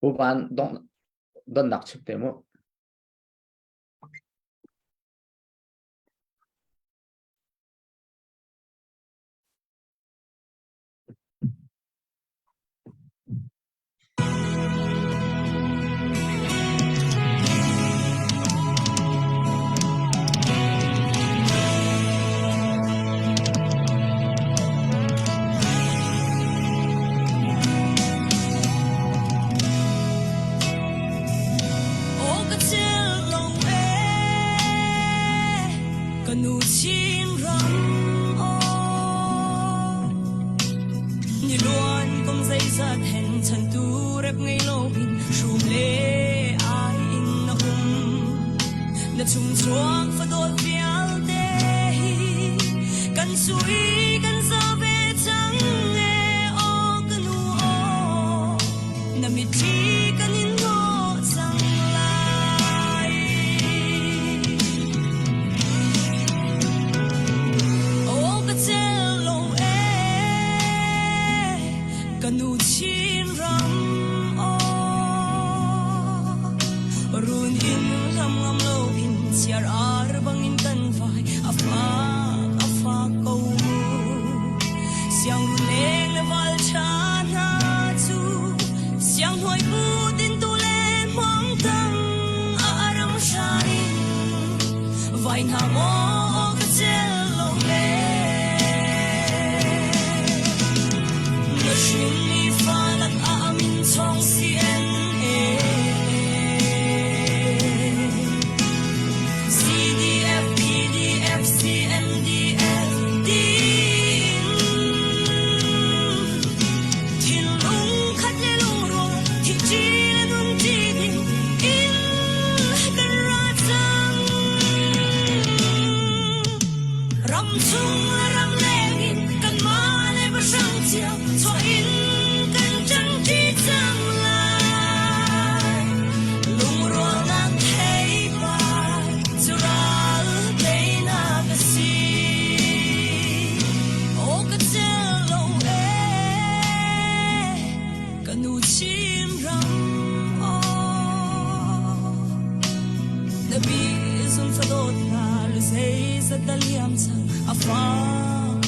不般don dak chip temoฉันตูเร็บไงโลกินชูเลไออินนะนะชุมชวงฟดอลฟิอัลเดฮีกันสุยกันซาเวจังเอโอกันนูโอนะมิทีกันอินโนจังไลโอกันเจโลเอกันนูชีRun in lam ngam lo in siar ar bang in kan vai afa ko siang leng le wal cha na chu siang hoi bu tin tu le mong tang aram shani vai na mo ka chel lo le na shin ni fa lak a min chong si en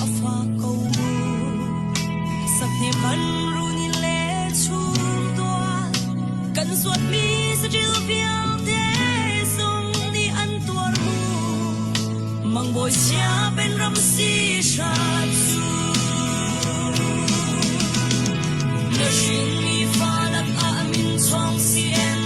afa ko sak ne man ru ni le chu tua kan suat mi sa jil piao te song ni an tua mu mang boy sia ben ram si sha chu na shin mi fa lak a min chong si en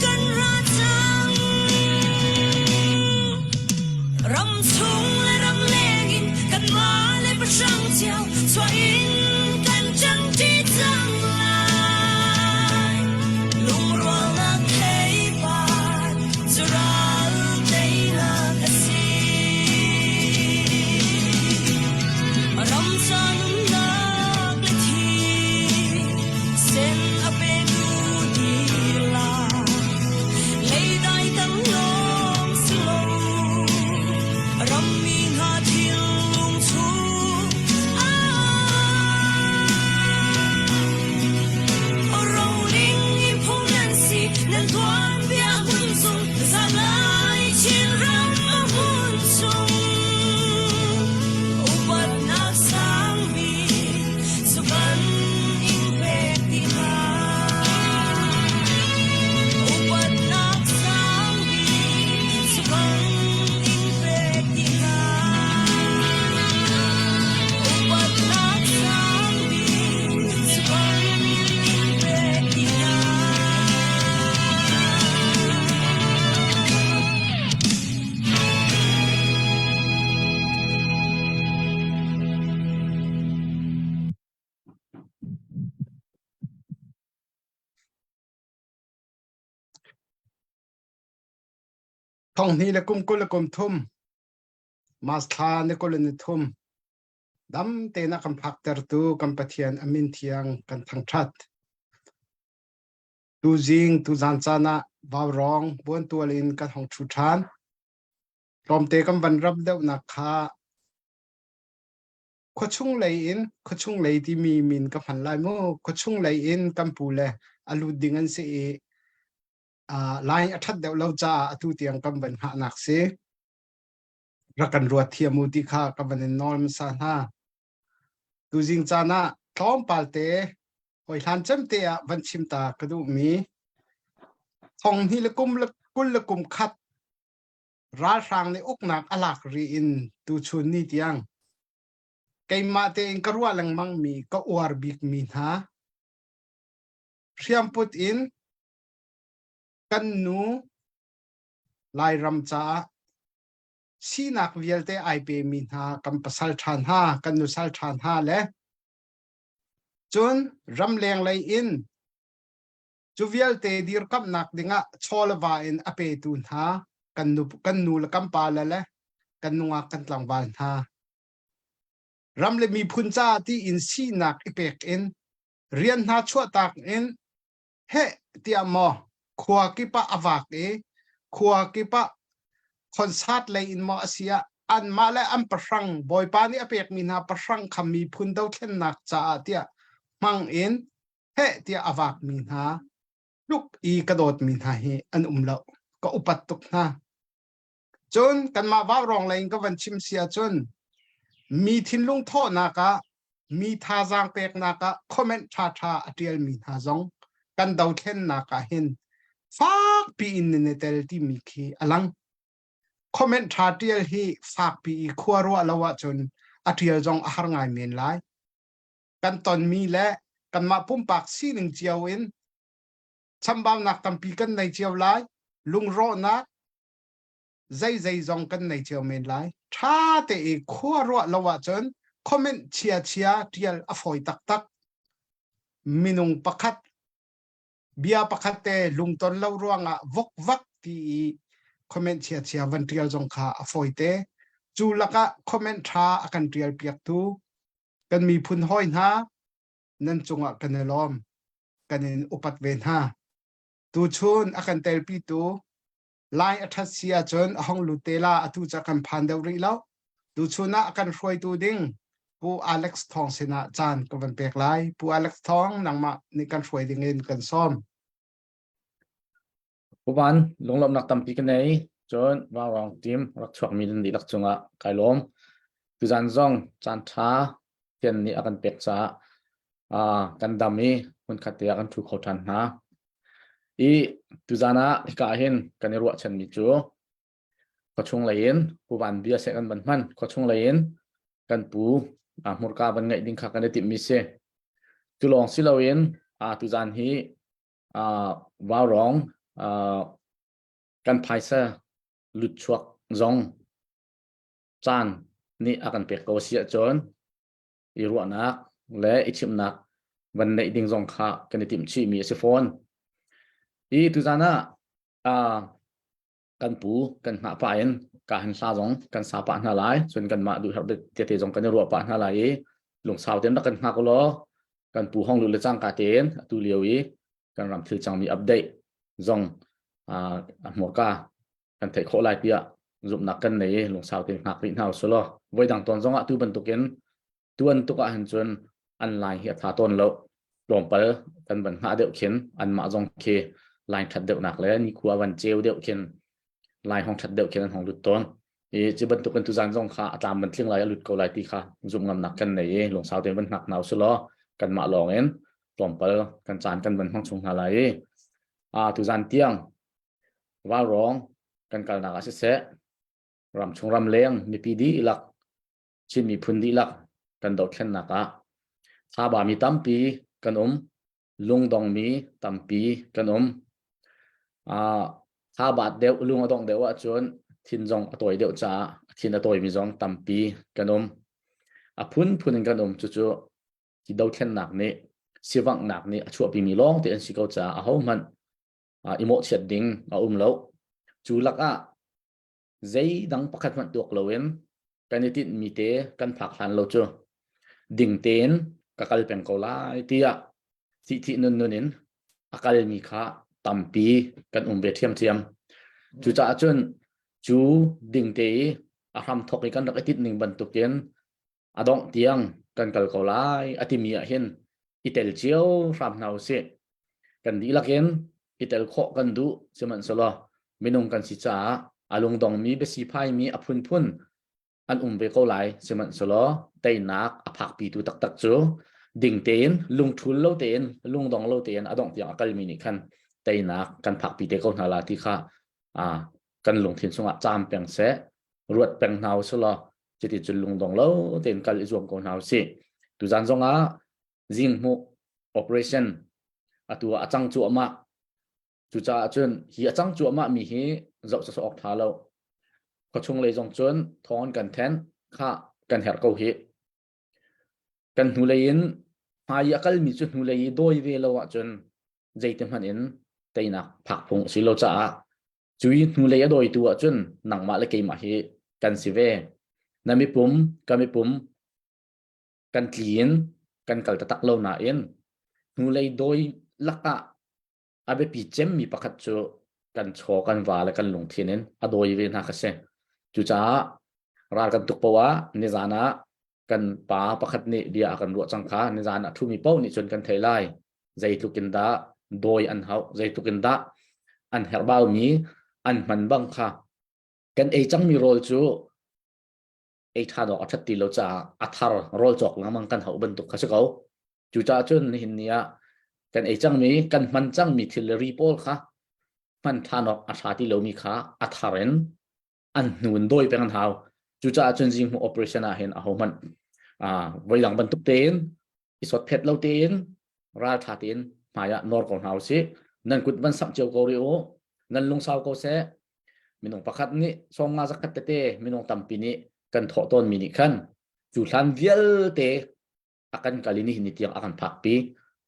Kan raja ท่องนี้ละกุมกุลกุมทุ่มมาสทานในกุลนิทุ่มดำเตนักคำพักเตอร์ตูกำปะเทียนอมินเทียงกันทั้งชัดตูจิงตูจันจานะบาวรองบวนตัวลินกันของชุชานรอมเตกำบันรับเดวนักขาขชุงเลยอินขชุงเลยที่มีมินกับหันไลโมขชุงเลยอินกัมพูเลอลูดิงันเสลายอัฐเดวเราจะตุเตียงกัมบันหานักเสรักกันรัวเทียมูติคากัมบันนอลมสานาตูจิงจานะท้อมปาลเตหอยทันจำเตียวันชิมตากระดูมีทองที่ละกุมละกุลละกุมคัดราชางในอกหนักอลักรีอินตูชุนนี่เตียงไกมาเตอินกรัวลังมังมีก็อวร์บิกมีนะเรียมพุดอินกันนูลายรำจ้าสีนักเวียลเตไอเปมีนะกัมปสัลชานฮากันนูสัลชานฮาเลจนรำแรงเลยอินจูเวียลเตดีร์กับนักดิงะชอลวาอินอเปตุนฮากันนูละกัมปาละเลกันนูงกันตลังวาลฮารำเลยมีพุนจ้าที่อินสีนักอิเปกอินเรียนหาชั่วตากอินเฮเตียมอขวากิปะอวากขวากิปะคอนซัร์ตเลยอินมออาเซียอันมาและอันประชังบอยปานี่อเปกมีนาประชังคำมีพุนเดาเช่นนักจ้าเตียมังอินเฮเตียอวากมีนาลูกอีกระโดดมีนาเฮอันเลาก็อุปัตตุกนาจนกันมาว่ารองเลยก็วันชิมเสียจนมีทินลุงโทนากะมีทาจางเปกนากะคอมเมนต์ชาอเดียลมีนาจงกันดาวเทนนากะเห็นฟากปีอินเนเตลที่มีคีอลังคอมเมนต์เดียลฮีฟากปีขวารัวละวะจนอเดียลจงอาหารง่ายเมียนไลกันตอนมีและกันมาปุ่มปากซีหนึ่งเจียวอินชัมบาวนักตัมปีกันในเจียวไลลุงโรนักใจจงกันในเจียวเมียนไลถ้าแต่ขวารัวละวะจนคอมเมนต์เชียเดียลอฟอยตักมินุงปักเบียปักเตลุงตนเล่าร่วงวกวักที่คอมเมนต์เชียวันเดียลจงขาอฟอยเตจูลักะคอมเมนต์ท้ากันเดียลเปียกตูกันมีพุนห้อยนะนั่นจงกันในล้อมกันในอุปัตเวนฮาตูชุนอากันเตลปีตูลายอัฐเสียจนห้องลุเตลาอตุจักันพันเดริแล้วตูชุนอากันรวยตูดิ้งผู้อเล็กซ์ทองเสนาจานก็เป็นเปียกไลผู้อเล็กซ์ทองนังมาในการรวยดิ้งเงินกันซ้อมผู้บันลงลำนักตัมปีกันในจนว่ารองทีมรักชวกมีดันดีรักจงะไกลล้มตุจันซองจันท้าเทียนนี้อากันเปียกจ้ากันดำนี้มันขัดเตียกันถูกเขาทันนะอีตุจานะที่กาเห็นกันในรัวฉันมีจูก็ช่วงไหลน์ผู้บันเบียเสกันบันมันก็ช่วงไหลน์กันปูมุรกาบันไงดิ้งขักกันได้ติดมิเซจุลองสิลาเวนตุจานฮีว่ารองกันไพเซอร์ลุดชวกจงจานนี่อากันเปียกโกเสียจนอีรัวนักและอิชิมนักวันในดิ้งจงขากันได้ติดชีมีเซฟอนอีตุจานะกันปูกันหาปายันการซาจงกันซาปะนาลายส่วนกันมาดูครับเตะจงกันรัวปะนาลายหลงสาวเต็มนักกันหากล้อกันปูห้องลุลจังกาเตนตูเลียวอีกันรำถือจังมีอัปเดตจงหมอกากันเทโคไลเปียจุบนักกันในหลงสาวเต็มหักลิ้นเฮาสโลไว้ดังตอนจงตูบรรทุกเงินตัวนตุกหันจนอันไลน์เหียถาต้นแล้วรวมไปกันบรรหาเดียวเข็นอันมาจงเคไลน์ถัดเดียวหนักแล้วนี่คัววันเจลเดียวเข็นลายห้องชัดเดียวเขียนห้องหลุดต้นจะบรรทุกกันทุจานจงขาตามบันทึกลายหลุดเกาลายตีค่ะจุ่มงำหนักกันในหลงสาวเต็มบันหนักหนาวสล้อกันมาลองเอ็นปลอมไปกันจานกันบันห้องชงอะไรทุจานเตียงว่าร้องกันกันหนักเสะรำชงรำเลี้ยงมีปีดีหลักชินมีพื้นดีหลักกันดอกแค่หนักชาบามีตั้มปีกันลุงดองมีตั้มปีกันถ้าบาดเดียวลุงต้องเดียวว่าจนทินจงตัวเดียวจ้าทินตัวมีจงตัมปีกันพุนกันจู่ที่ดาวเทียนหนักนี่สิวังหนักนี่ชัวปีมีร้องที่อันสิเขาจ้าเขามันอิโมเชียดดิ้งแล้วจูลัก zei dang pakhat man tok loen kanitit mi te kan phak hlan lo chu ding ten kakal peng ko lai tia thi nun nunin akal mi kha tampi kan umbe thiam chu cha chun chu ding te a ham thok kan rak tit ning ban tuken adong tiang kan kal ko lai atimi a hin itel chiao ram nau se kan di laken itel kho kan du seman solo minung kan si cha alung dong mi be si phai mi aphun phun an be ko lai seman solo tai nak aphak pi tu tak chu ding ten lung thul lo ten lung dong lo ten adong tiang akal mi ni khan tai nak kan phak pi te ko na la ti kha kan lung thin sunga cham peng se ruat peng nau solo chiti chul lung dong lo ten kal izom ko nau si tu zan zonga jing mu operation atua achang chu ama chu cha chun hi achang chu ama mi hi zau sa ok tha lo ko chung le jong chun thon kan then kha kan her ko hi kan hu lein mai akal mi chu hu lei doi ve lo wa chun jaitem han in teina phak phung silo cha chui hu lei doi tu wa chun nang ma le ke ma hi kan si ve nami pum kami pum kan clean kan kal ta tak lo na in hu lei doi laka abe pi chem mi pakhat chu kan cho kan wa le kan lung thinin adoi ve na ka se chu cha ra kan tuk pawa ni zana kan pa pakhat ni dia akan ro changkha ni zana thu mi pau ni chun kan thailai zai tukin da doi an hau zai tukin da an herbau mi an man bang kha kan ei chang mi rol chu ei tha do athat ti lo cha athar rol chok lamang kan hau ban tuk kha se ko chu cha chun hin nia kan ei chang mi kan man chang mi thil ri pol kha man thanok atha ti lo mi kha atharen an nun doi pe an hau chu cha chun jing operation a hen a homan voi lang ban tuk ten isot phet lo ten ra tha ten maya nor ko hau si nan kut ban sam cheu ko ri o nan lung saw ko se minong pakhat ni song nga zakat te minong tampi ni kan tho ton mi ni khan chu hlan vial te akan kalini hin tiang akan phak pi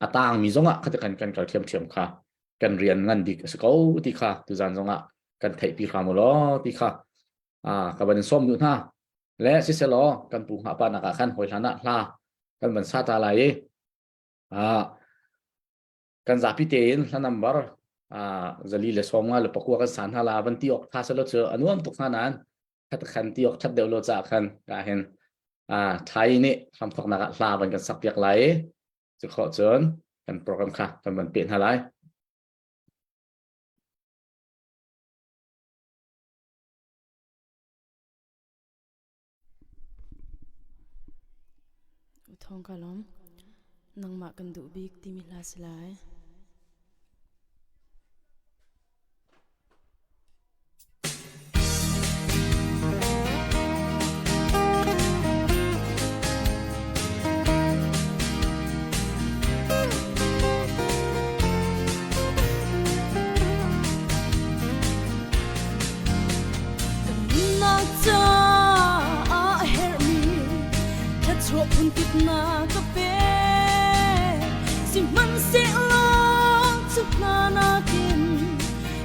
atang mi zonga khat kan kal thiam kha kan rian ngan dik sko ti kha tu zan zonga kan thai pi khamolo ti kha ka ban som du na le si se lo kan pu ha pa na ka khan hoi hlana hla kan ban sa ta lai kan za pi ten hla number zali le som nga le pakwa kan san hala ban ti ok tha se lo che anuam tuk na nan khat khan ti ok that deu lo cha khan ka hen thai ni ham thok na ka hla ban kan sak piak lai chu kho chon kan program kha kan ban pen halai thong kalom nang ma kan du bik ti mi la slai phun tít na cà phê si man se lo chúc na kim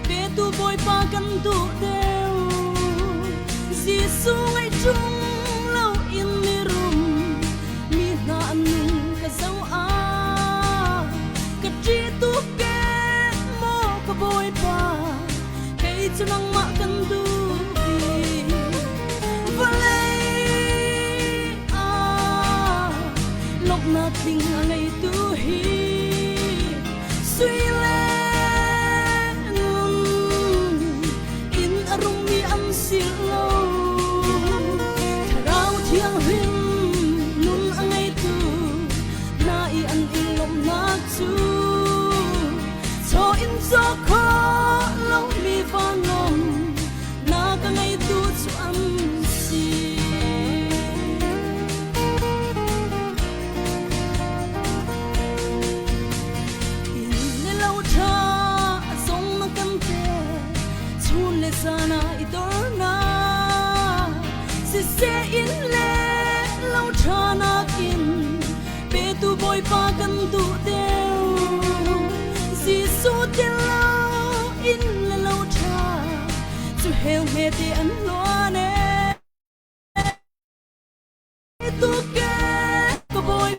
pe tu boy pa kan tu deu Giêsu ngay chung lâu in mi rum mi na nung ka zau ka tri tu ke mo ka boy pa kai chu nang ma kan tu nothing alay tu hi suy lên in arung mi am silo karau thiang him nun angai tu na I an ilom na chu so in so kho lo mi vanom na ka ngai tu chu am si sana idorna si se in le lau chana kin pe tu boy pa kan tu deu si su te lau in le lau cha tu theo mẹ thì ăn loa nè tu kê có bôi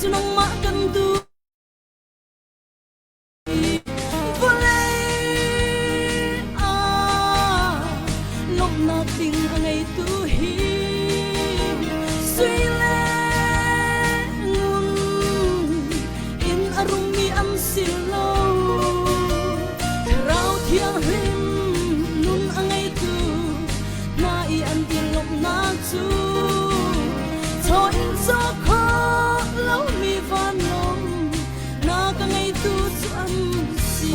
cho nông mã cần tu vô lê lúc nào tình ngày tu hi suy lên in arung mi am silo rau thiang him nun angai tu na i an tin lok na chu cho in so kho lâu mi van long na ka ngai tu chu am si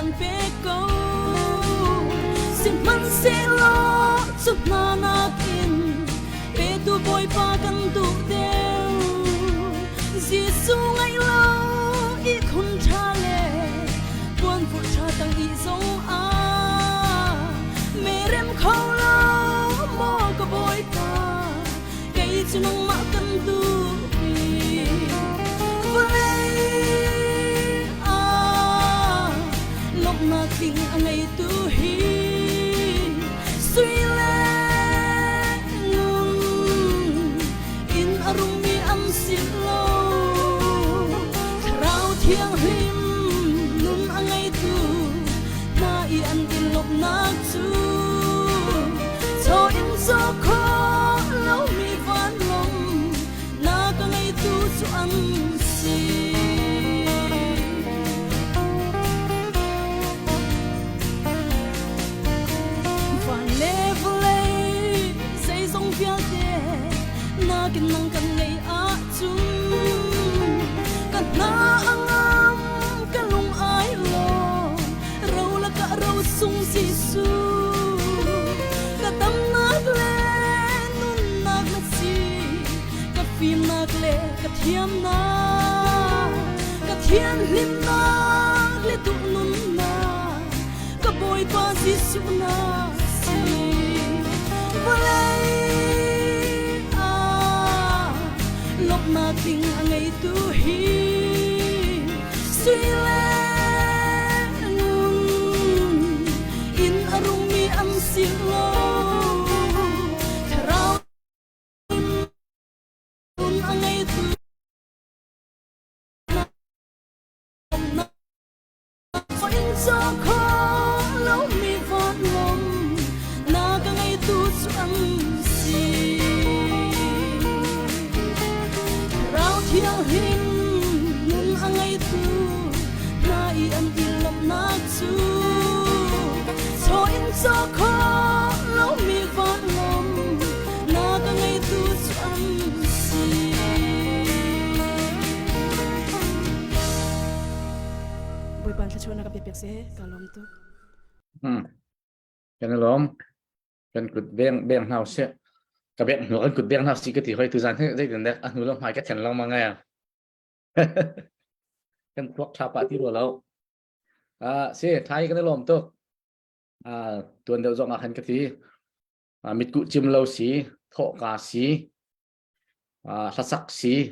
กันเปกูสิ่งมันเสียโลสุดนานากินเปตูบอยปากันตุเดียวจีสูไงโลอีคนชาเลปวนฟุชาตั้งอีสงอาเมเร็มเขาโลโมก็บอยปาไกจุนังมากันตุmà tình ngày tu hi suy lên in arung mi am silo rau thiang him nun angai tu na i an tin lok na chu cho in so kho lâu mi van long na ka ngai tu chu an si kinh năng cần ngày á chung cần na angam cần lung ai lo rau la cả rau sung si su cả tâm nát lệ nun nát la si cả phim nát lệ cả thiên lim na lệ tu nun na cả bồi pa si su na si mà tình ngày tu hi suy lên in arung mi am silo rau in ngày tu na in so kho lâu mi van long na ka ngày tu su am si thiang him nun angai tu na i an tin lok na chu cho in so kho lâu mi van long na ka ngai tu chu am si boi ban thla chona ka pe pek se ka lom tu kan lom kan kut beng hau se các bạn nó ăn cụt đen nào xí cái thì hơi từ gian thế đây đấy ăn nó làm hai cái thèn long mà ngay à cái thuốc chà bát tí rồi lâu xe thay cái lồng tốt tuần đầu dọn hành cái thì mít cụ chim lâu xí thọ cà xí sát sắc xí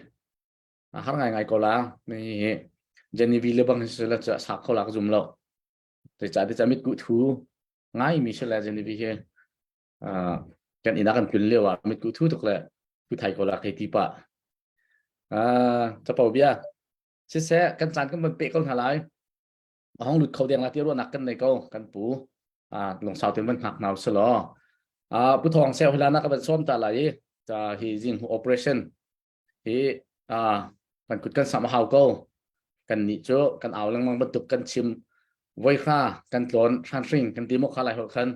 hát ngày có lá này Jenny Vi bằng sẽ là chợ sạc khâu lạc dùng lâu để trả mít cụ thú ngay mi sẽ là Jenny Vi kia kan ina kan pil lewa mit ku thu tok le ku thai ko la ke ti pa cha pau bia se kan chan kan man pe ko halai hong lut khau deng la ti ro nak kan nei ko kan pu long sao ten man hak naw se lo pu thong sel hilana ka ban som ta lai cha hi jing operation hi kan kut kan sam hau ko kan ni cho kan aw lang mang batuk kan chim voi kha kan tlon than ring kan ti mo kha lai ho khan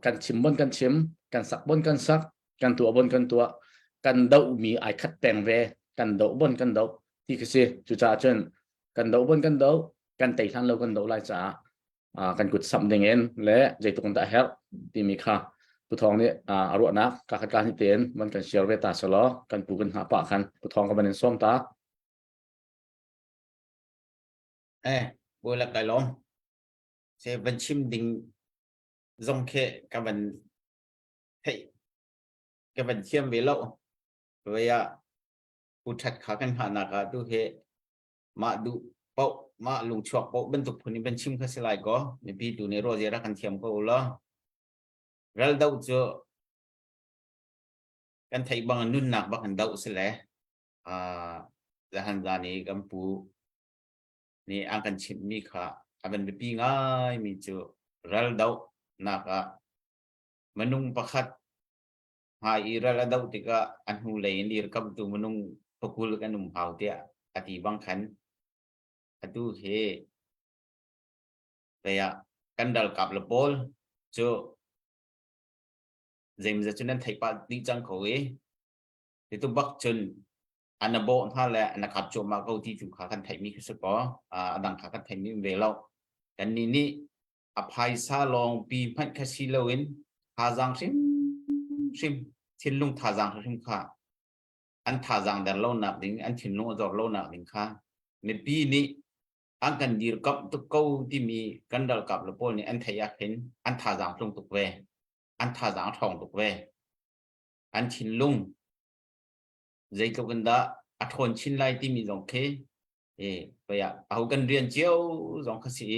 กันชิมบนกันชิมกันสักบนกันสักกันตัวบนกันตัวกันเดามีไอคัดแต่งเวกันเดาบนกันเดาที่คือสิจุจ่าจนกันเดาบนกันเดากันไต่ทันเรากันเดาไล่จ่ากันกุดสัมเดงเงินและใจตรงตาเฮลที่มีค่า ปุทองนี่อารวนักการที่เตียนมันกันเชียร์เวตาสลอกันปูกันหาปากกันปุทองก็มันเป็นส้มตา bữa lạc đại long sẽ vẫn chim đình dòng khệ các bạn thấy các bạn chiêm về lâu vậy phụ trách khá căn hạn là tu hệ mà đủ bộ mà lùng chuộc bộ bên tục phun bên chim khá sẽ lại có nên bị tụ này rồi ra căn thiam có lo ra đâu cho căn thấy bằng nun nạc bằng đậu sẽ lẽ ra hành ra này cầm phụนี่อังกันชิมมีค่ะอันเป็นปีง่ายมีจูรัลดาวนักมนุงประคัดหายรัลดาวติกะอันหูเลยนี่รกับตัวมนุงปกุลกันนุ่มเผาเตียอธิบังคันอดูเฮแต่กันดัลกับละปอลจูเจมส์จะนั้นไทยปาดิจังเขาที่ตัวบักจนอันนั้นบอกท่าแหละอันนั้นขับโจมาเขาที่จุขากันไทยมีคือสักก็ดังขากันไทยมีเวลาแต่นี่อภัยซาลองปีพันคสิเลวินท่าจังซิมทิ้งลุงท่าจังซิมค่ะอันท่าจังเดินเล่าหนักดิ้งอันทิ้งลุงจอดเล่าหนักดิ้งค่ะในปีนี้อันกันดีกับตุกเขาที่มีกันดัลกับละปอลนี่อันไทยอยากเห็นอันท่าจังตรงตุกเวอันท่าจังทองตุกเวอันทิ้งลุงใจตัวกันได้อัฐนชินไลที่มีสองเคไปเอากันเรียนเจียวสองคสี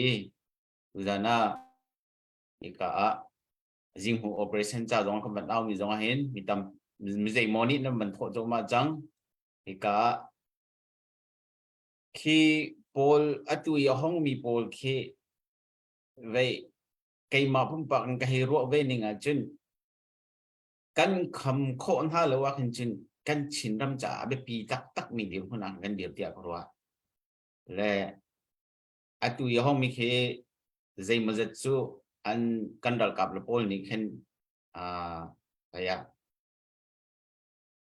ดูจานะอีกจิงหู operation จ้าสองคนมันเอามีสองเห็นมีตำมีใจมอนี่นั่นมันโผล่มาจังอีกคีโพลอัตุยห้องมีโพลคีไว้ไกมาพุ่มปักกันให้รัวไว้นี่ไงจนกันคำโค่นท่าเลยว่ากันจนกันชินรำจ่าไปปีตักมีเดียวคนนั้นกันเดียวเดียวก็ว่าและอัตุยห้องมีแค่ใจมันจะสู้อันกันดัลกับละปอลนี่แค่อะไร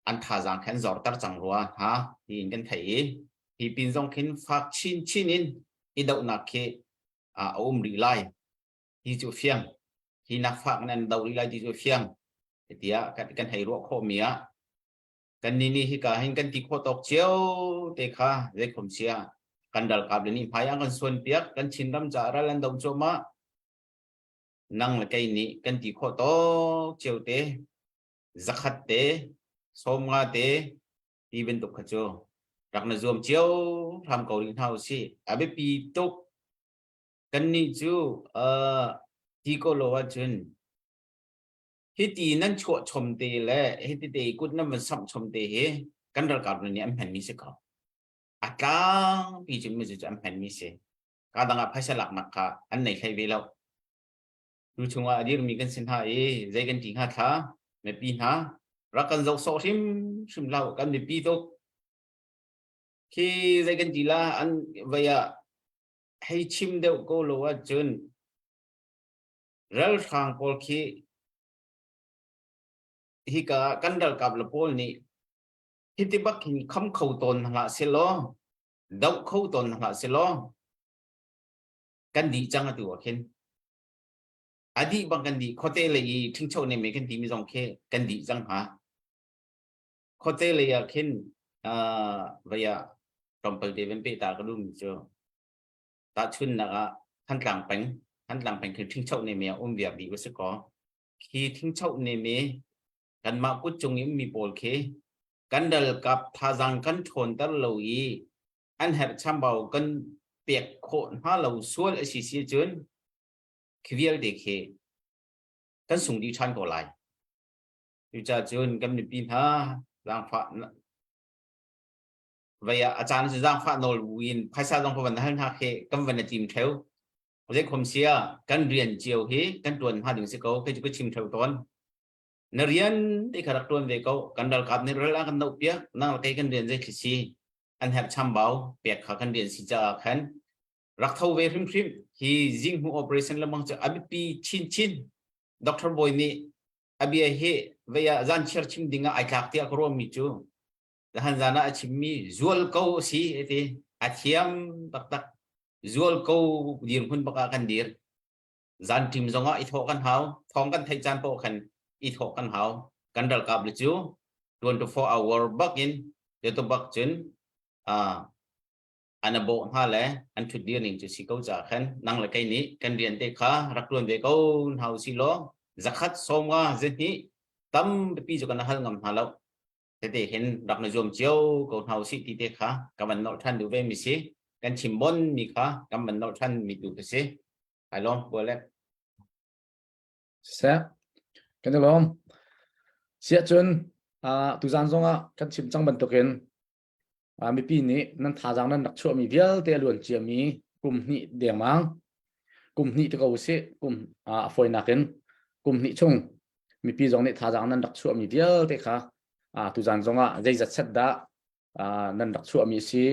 อันท่าจังแค่จอดตัดจังรัวฮะที่กันไทยที่ปีนจงแค่ฟักชินอีดาวนักแค่รีไลที่จูเฟียงที่นักฟักนั้นดาวรีไลที่จูเฟียงที่กันไทยรัวข้อมีกันนี่ฮิกาเห็นกันที่โคตกเชียวเตะค่ะเด็กผมเชียกันดัลกับนี่พายกันส่วนเปียกกันชินรำจ่าระลันดงโจมานั่งละไกนี่กันที่โคตกเชียวเตะจักขัดเตะสมงาเตะที่เป็นตุกขจรรักนจวมเชียวทำเกาหลีเท่าสิอาเบปีตุกกันนี่จูที่ก็โลว่าจนฮิตีนั่นชั่วชมเตะและฮิตีเตะกุดนั่นมันซ้ำชมเตะกันรักกับนี่อันแผ่นมิสก์อัตราปีจุดมิสก์อันแผ่นมิสก์การดังภาษาหลักนักค่ะอันไหนใครเวลาดูช่วงว่าดีมีกันสินหาใจกันทิ้งหาท่าไม่ปีหารักกันจะสอชิมเล่ากันไม่ปีตุกที่ใจกันจีละอันว่าให้ชิมเดียวก็รู้ว่าจนเรื่องทางพอลคีฮิกากันดัลกับละปอลนี่ฮิติบักหินคำเข้าตนหละเสลอดาวเข้าตนหละเสลอกันดีจังตัวเข็นอดีบางกันดีเขาเตะเลยทิ้งเช่าในเมกันดีมีสองเคกันดีจังหาเขาเตะเลยเข็นว่าตอมเปิลเดวินเปตากระดุมเจอตาชุนนะท่านหลังเป็นคือทิ้งเช่าในเมียเบียบีวัสกอที่ทิ้งเช่าในเมียกันมากุจงยิ่งมีโปลเคกันดัลกับทาจังกันชนตลอดอันเหตุช่างเบากันเปียกโคนฮาเราส่วนสิเสียจนคิดเด็กเคกันส่งดิฉันก็ไล่อยู่จะจนกันปีนฮะร่างฟ้าว่าอาจารย์จะร่างฟ้าโนวินภาษาตรงพวันนั้นฮะเคกันวันจิมเทลเรื่องความเสียกันเรียนเจียวเฮกันตัวหาดึงสิเขาเคยจะไปชิมเทลตอนนักเรียนที่ขรักตัวเด็กเขากันดัลกับในเรื่องกันเอาเปียกนั่งใกล้กันเรียนใจขี้ซีอันแหบช่ำเบาเปียกขากันเรียนสิจ้าขันรักเท่าเวริมที่ยิงหัว operation แล้วมังจะอภิปีชินด็อกเตอร์บอยนี่อภิเฮเวียจันเชิดชิมดิ่งไอ้ขักที่อากรวมมิจูแล้วฮันจานะชิมมีจัวลเขาสิเออาเทียมตักจัวลเขาดีร์คุณปากกันดีร์จันทีมจงอ่ะอีทอกันเฮาทองกันไทยจันโปกัน ít học căn hào căn đal cặp lịch chú 24 hour bak in để tôi bak chun anh bộ ha lẽ anh chút điên nên chú sĩ câu trả khen năng là cái ní cần điền tê khá rắc luôn về câu hào xí lo zakat soma dân ní tâm pi cho căn hal ngầm hà lâu thế thì hiện đọc nội dung chiếu câu hào xí tê khá các bạn nội thân đủ về mi xí kan chim bon mi khá các bạn nội thân mi đủ xí phải không vừa lên sẽ cái đó không sẽ chun tu gian zonga kan chim chang ban token mi pi ni nan tha jang nan dak chu mi vial te luan chi mi kum ni de mang kum ni te ko se kum foi naken kum ni chung mi pi jong ni tha jang nan dak chu mi vial te kha tu gian zonga jai zat sat da nan dak chu mi si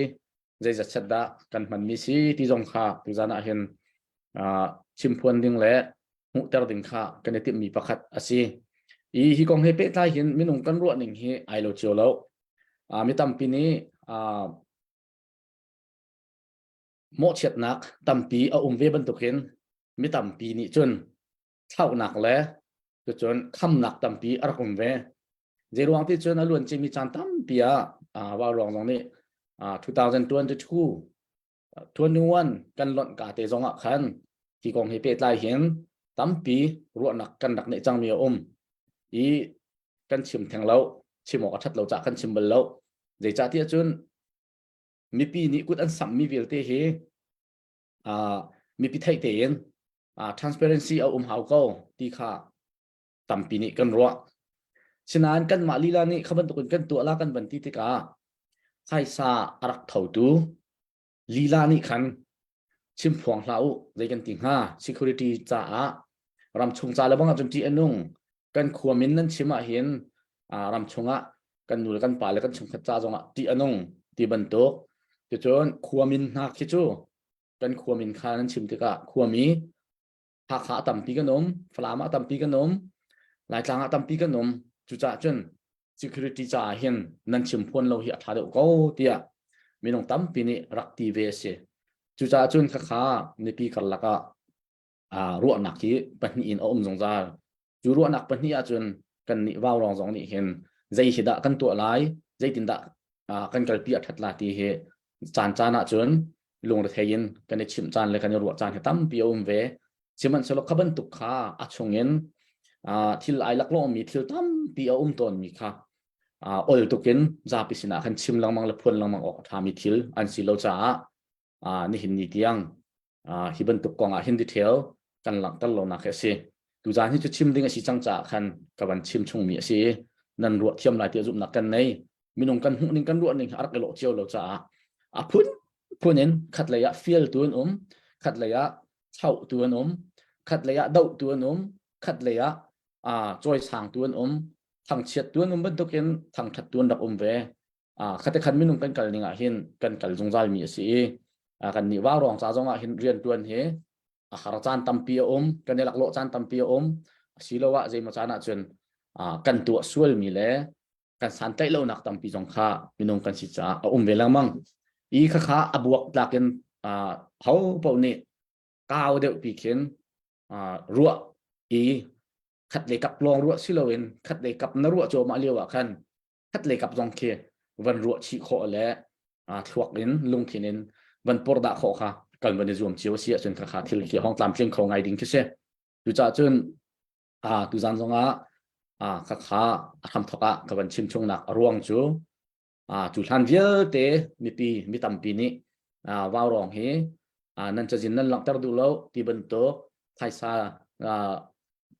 jai zat sat da kan man mi si ti jong kha tu jana hen chim phuan ding le mu ter ding kha kan ti mi pakhat asi hi kong he pe tai hin minung kan ro ning hi ai lo chiu lo mi tam pi ni mo chet nak tampi ve ban tukin mi tampi ni chun thau nak le chu chun kham nak tampi ar ve je ruang ti chun alun chi mi chan tampi wa rong long ni 2022 21 kan lon ka te zonga khan ki kong he pe lai hin tampi ro nak kan dak ne chang mi i kan chim thang lo chim mo that lo cha kan chim bal lo je cha ti chun mi pi ni kut an sam mi vel te he mi pi thai te yen transparency hau ko ti kha tampi ni kan ro sinan kan ma lila ni khaban to kan tu ala kan ban ti te ka khai sa arak thau tu lila ni khan chim phuang hlau je kan ting ha security cha ram chung cha la bang chum ti anung kan khuamin nan chima hian ram chunga kan nul kan pa le kan chung khat cha zonga ti anung ti ban to ti chon khuamin na khi chu kan khuamin kha nan chim te ka khuami ha kha tampi kan om flama tampi kan om lai tlanga tampi kan om chu cha chun security cha hian nan chim phon lo hi atha de ko tia minong tampi ni rakti ve se chu cha chun kha ni pi kal laka ru nak hi pani in om zong za chu ru nak pani a chun kan ni waw rong zong ni hen zai hida kan tu lai zai tin da kan kal pi athat la ti he chan chana chun lung the yin kan ni chim chan le kan ru chan he tam pi ve chiman selo khaban tu kha achungen thil ai lak lo mi thil tam pi ton mi kha ol tukin za pisina kan chim lang mang le phun lang mang ok tha mi thil an si lo cha ni hin ni tiang hiban tu konga hin detail kan lang tal lo na khe se tu jan hi chu chim ding a si chang cha khan kaban chim chung mi si nan ru thiam lai ti zum na kan nei minung kan hu ning kan ru ning ar ke lo chiao lo cha phunin khat le ya feel tuan khat le ya chau tuan khat le ya dau tuan khat le ya choi sang tuan thang chiat tuan ban token thang that tuan dak ve khate khan minung kan kal ninga hin kan kal jungjal mi si kan ni wa rong cha zonga hin rian tuan he har chan tampi kan lak lo chan tampi silowa je ma chana chun kan tu sual mi le kan san tai lo nak tampi jong kha minung kan si cha ve lang mang i kha abuak tlaken hau pau ni kaw de pi khen ruwa i khát lấy cặp long ruộng xí lawin khát lấy cặp nó ruộng cho mà liều à khăn khát lấy cặp dòng kia vẫn ruộng chỉ khó lẽ thuốc đến lung khi nên vẫn bỏ đã khó ha cần vấn đề dùng chiếu xịa trên khá khá thì khi hong làm chuyện khó ngày đỉnh kia xe tu cha chun tu gian dòng khá khá tham thọ các vấn chim chung nạc ruộng chú chủ than viết tế mi tầm pi ni vào rong he nên cho dính nên lặng tao đủ lâu thì bên tổ thay xa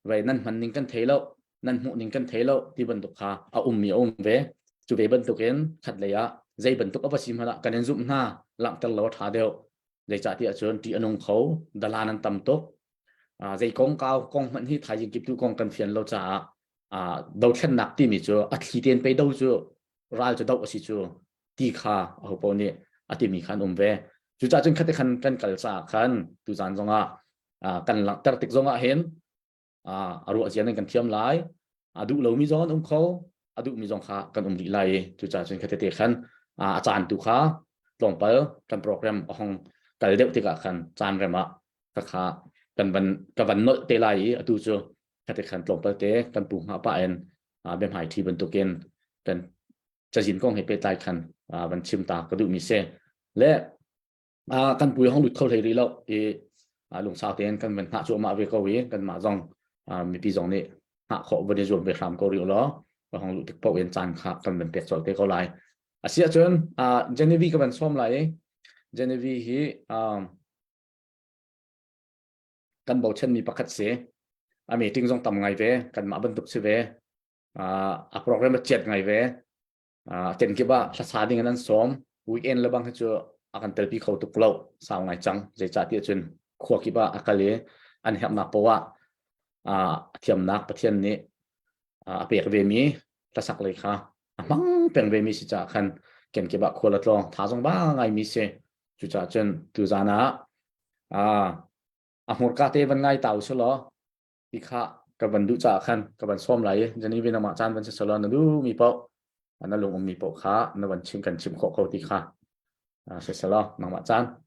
vậy nên mình nín kan thấy lâu nên mu nín kan thấy lâu thì bên tục ha mi về chủ về bên tục kiến khát lấy dây bên tục ở sim hả cái nên zoom na lặng tao lâu thả đều dây trả tiền chọn thì anh ông khâu đà la nên tầm tốt dây công cao công mình hi thay những kịp tu công cần phiền lâu trả đầu chân nặng thì mình cho khi tiền bay đâu cho ra cho đâu ở xí cho thì kha ở bên này thì mình khăn về chủ cha chân khát khăn kan kal sa khăn tu gian zonga kan lặng tao tích zonga hen ruộng giang kan thiam lai adu lo mi zon kho adu mi zong kha kan ri lai chu cha chen khate te khan chan tu kha long pal kan program hong kal deu te ka khan chan rema ka kha kan van no te lai atu chu คัดขันตรงเปเตกันปูหาป่าเอ็นเบมหายทีบรรทุกเอ็นกันจะยินกองให้ไปตายคันบันชิมตากระดูมีเซและกันปุยห้องหลุดเข้าไทยรีแล้วหลวงสาวเตียนกันเป็นหาจัวมาเวกวีกันมาจองมีปีจองนี่หาขอวันนี้จวนไปทำก็เรียวล้อห้องหลุดติดพวกเอ็นจานขากันเป็นเป็ดจอดเตะเขาไล่เสียจนเจเนวีก็เป็นซ้อมไล่เจเนวีฮีกันบอกเช่นมีประคัดเสียมีติ้งจงทำไงเวกันมาบรรทุกเสเวโปรแกรมเจ็ดไงเวเต็นกี่บ้าสัสาดิ่งนั้นซ้อมวีคเอนแล้วบางทีจะakan terpi kau tu pulau sao ngai chang je cha ti chun khua ki ba akale an hem na powa thiam nak pathian ni apek ve mi ta sak le kha amang peng ve mi si cha khan ken ki ba khola tlong tha jong ba ngai mi se chu cha chen tu zana amur ka te ban ngai tau so lo ti kha ka ban du cha khan ka ban som lai jani ve na ma chan ban se so lo na du mi po ana lung mi po kha na ban chim kan chim kho kho ti kha Sesalo nang macam.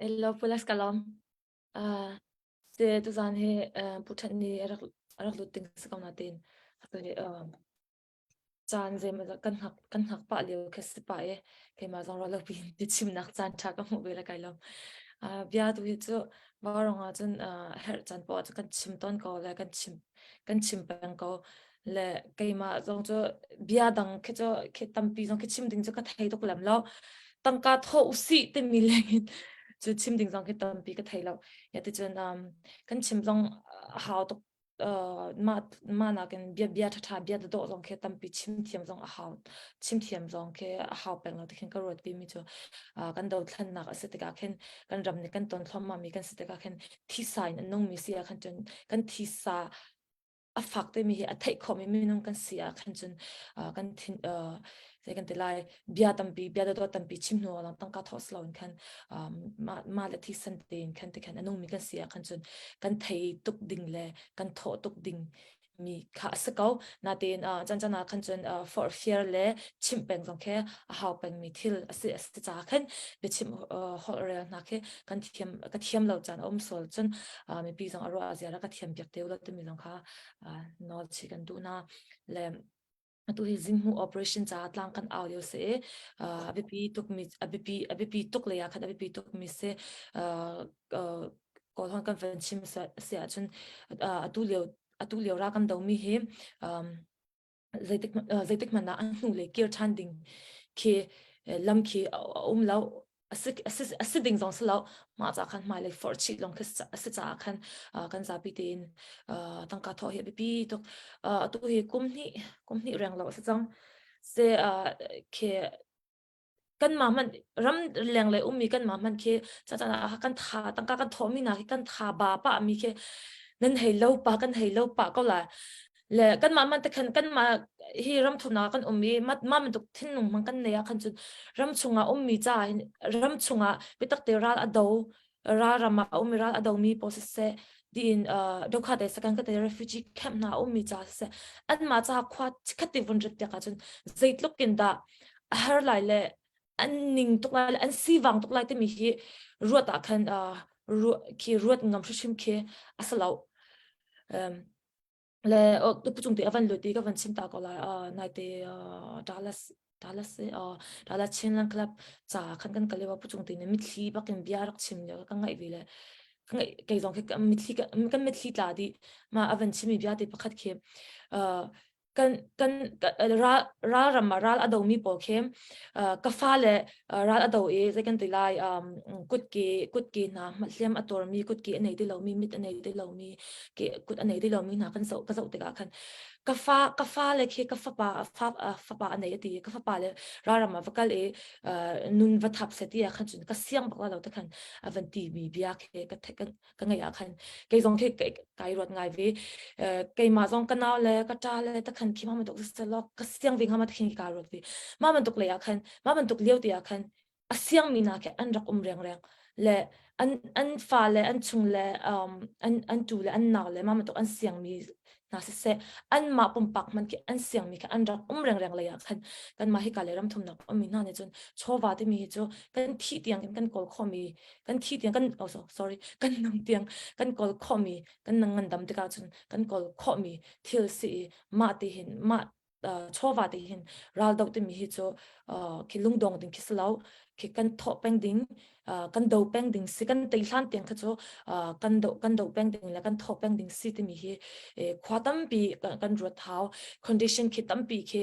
Hello, pulas kalom. Se tu zan he putan ni arak luting sekam natin. Atau ni chan ze ma kan hak pa leo kes pa e ke ma zong ro pin ti chim nak chan tha ka mu bela kailom. Bia tu hi chu warong a chun her chan po kan chim ton ko la kan chim pang ko le kai ma zong cho bia dang ke cho ke tampi zong ke chim ding cho ka thai tok lam lo tang ka tho usi te mi lengin chu chim ding zong ke tampi ka thai lo ya te chun kan chim zong how tok ma na kan bia tha bia do zong ke tampi chim thiam zong how chim thiam zong ke how peng lo te khen ka rot pi mi chu kan do thlan nak ase te ka khen kan ram ni kan ton thlom ma mi kan se te ka khen thi sign nong mi sia khan chun kan thi sa a fak te mi a thai kho mi nong kan sia khan chun kan thin second te lai bia do tampi chim no lang tang ka thos lo khan ma la thi san ten khan te khan anong mi kan sia khan chun kan thei tuk ding le kan tho tuk ding mi kha sakau na ten chan khan chun for fear le chim peng jong khe a how peng mi thil ase cha khan be chim hol re na khe kan thiam lo chan om sol chun mi pi jong aro azia ra ka thiam pyak te lo te mi jong kha no chi kan du na le tu hi zimhu operation cha tlang kan audio se abp tuk le ya khat abp tuk mi se ko hon kan fen chim se achun atu leo ra kan do mi he zaitik mana an hnu le kir thanding ke lam ki lo asiding zong selo ma cha khan mai le for chi long khis cha khan kan za pi tin tang ka tho he bi tok tu hi kum ni rang lo sa chang se ke kan ma man ram leng le mi kan ma man ke cha kan tha tang ka kan tho mi na kan tha ba pa mi ke nan hei lo pa kan hei lo pa ko la le kan ma man te kan ma hi ram thuna kan mi ma man tuk thin nung man kan ne ya khan chu ram chunga mi cha ram chunga pitak te ral ado ra rama mi ral ado mi posese din dokha de sakan ka te refugee camp na mi cha se an ma cha khwa khati vun rit ka chun zait lukin da har lai le an ning tuk lai an si wang tuk lai te mi hi ruat a khan ruat ngam shim ke asalo le tu puchung te avan lo te ka van chim ta ko la nai te Dallas Chinland Club cha kan kalewa puchung te ne mitli bakin biarak chim le ka ngai vile kai zong ke mitli tla di ma avan chimi bia te pakhat ke kan ra ramaral adomi po khem ka fa le ra ado e second ti lai kut ki na mathlem ator mi kut ki anei ti lo mi mit anei ti lo mi ke kut anei ti lo mi na kan so te ka khan ka fa le ke ka fa pa anei ti ka fa pa le ra rama vakal e nun va thap se ti khan chun ka siang bakla lo ta khan avanti mi bia ke ka ngai khan ke zong ke kai rot ngai ve ke ma zong ka naw le ka ta le ta khan ki ma tok se lo ka siang ving hama thin ka rot ve ma man tok le ya khan ma man tok leu ti ya khan a siang mi na ke an rak reng le an fa le an chung le an tu le an naw le ma man tok an siang mi na se an ma pum pak man ki an siang mi ka an rak reng reng le ya khan kan ma hi ka le ram thum nak ami na ne chun chowa te mi hi chu kan thi tiang kan kol khomi kan thi tiang kan sorry kan nang tiang kan kol khomi kan nang ngandam te ka chun kan kol khomi thil si ma te hin ma chowa te hin ral dau te mi hi chu ki lungdong ding ki slau ki kan tho peng ding kan do peng ding si kan te hlan tiang kha chu kan do peng ding la kan tho peng ding si te mi hi khwatam pi kan ro thau condition ki tam pi ki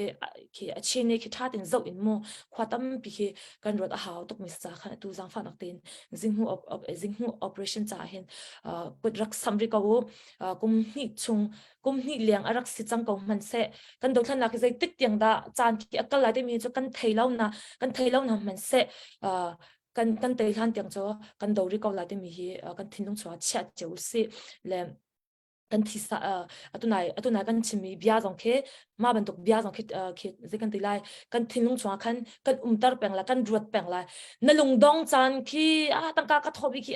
achine ki that in zo in mo khwatam pi ki kan ro hau tok mi sa kha tu jang fa nak tin jinghu operation cha hin put rak samri ka wo kum ni liang arak si chang ko man se kan do thlan la ki zai tik tiang da chan ki akal la te mi chu kan theilau na man se kan te hlan tiang cho kan do ri ko la te mi hi kan thinung chwa chat cheu si le kan thi sa atunai kan chimi bia jong khe ma ban tok bia jong khe ze kan tilai kan thinung chwa khan kan umtar peng la kan ruat peng la na lung dong chan ki tangka ka thobi ki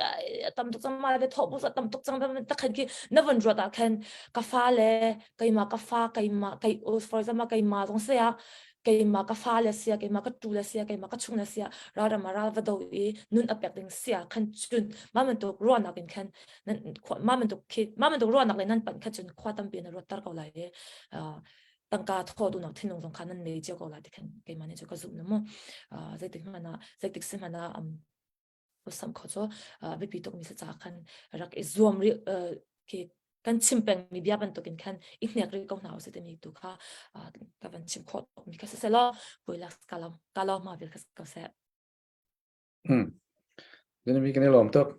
tam tok chang ma le thobu sa tam tok chang ba ta khan ki na van ruat a khan ka fa le kai ma ka fa kai ma kai for example kai ma jong se ya kai ma ka fa le sia kai ma ka tu le sia kai ma ka chung le sia ra ma ra va do e nun apek ding sia khan chun ma man tok ro na kin khan ma man tok ro na le nan pan kha chun khwa tam pe na ro tar ko la e tangka tho du na thinung jong khan nan me je ko la de khan kai ma ne jo ka zu na mo zai tik sim mana sam kho cho be pi tok mi sa cha khan rak e zoom ri ke kan chimpeng mi bia ban tokin khan iknek ri ko naw se te mi tu kha ka van chim khot mi ka se la poila kalam ma vel ka se Jadi mi kene lom tok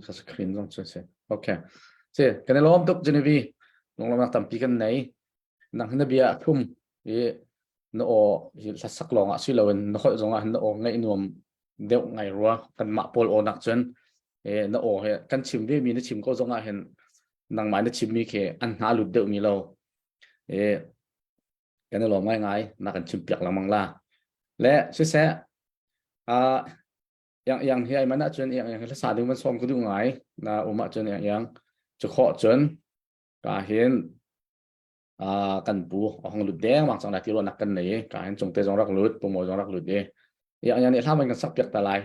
sa screen jong chu se okay se kene lom tok jeni vi long lom tam pi kan nei nang hna bia thum e no o sa sak long a si lowen no kho zonga no o ngai nuam deuh ngai ruwa kan ma pol o nak chen na o he kan chim ve mi na chim ko zonga hen nang mai na chim mi ke an na lu deuh mi lo kan lo ngai na kan chim piak lamang la le se yang hi ai mana chen yang la sa ding man som ku du ngai na uma chen yang chu kho chen ka hen kan pu hong lu deng wang sang da ti lo nak kan nei ka hen chung te jong rak lut pu mo jong rak lut de yang ni tha man kan sak piak ta lai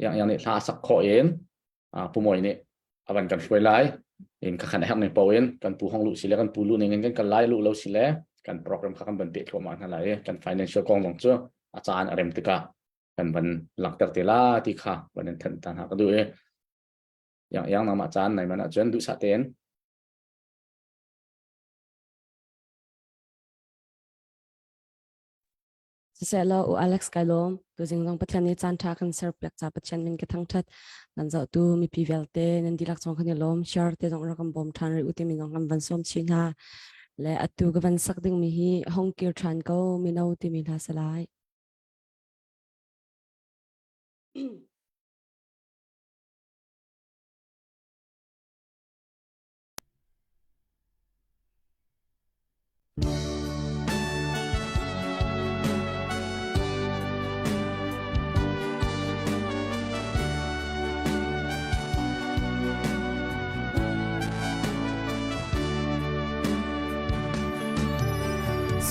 yang ni tha sak kho en pu moi ni awan kan shoi lai in ka khan hak nei pawen kan pu hong lu sile kan pu lu nen kan lai lu lo sile kan program kha kan ban pe thoma na lai kan financial kong long chu achan arem tika kan ban lak tak te la ti kha ban than tan ha ka du yang na ma chan nai mana chen du sa ten Sela u Alex Kailom tu jingong pathian ni chan tha kan ser plek cha pathian min ke thang that nan zo tu mi pi velte nan dilak chong khan lom share te jong rakam bom than ri uti min jong kan van som chin ha le atu ga van sak ding mi hi hong kir than ko mi no ti min ha salai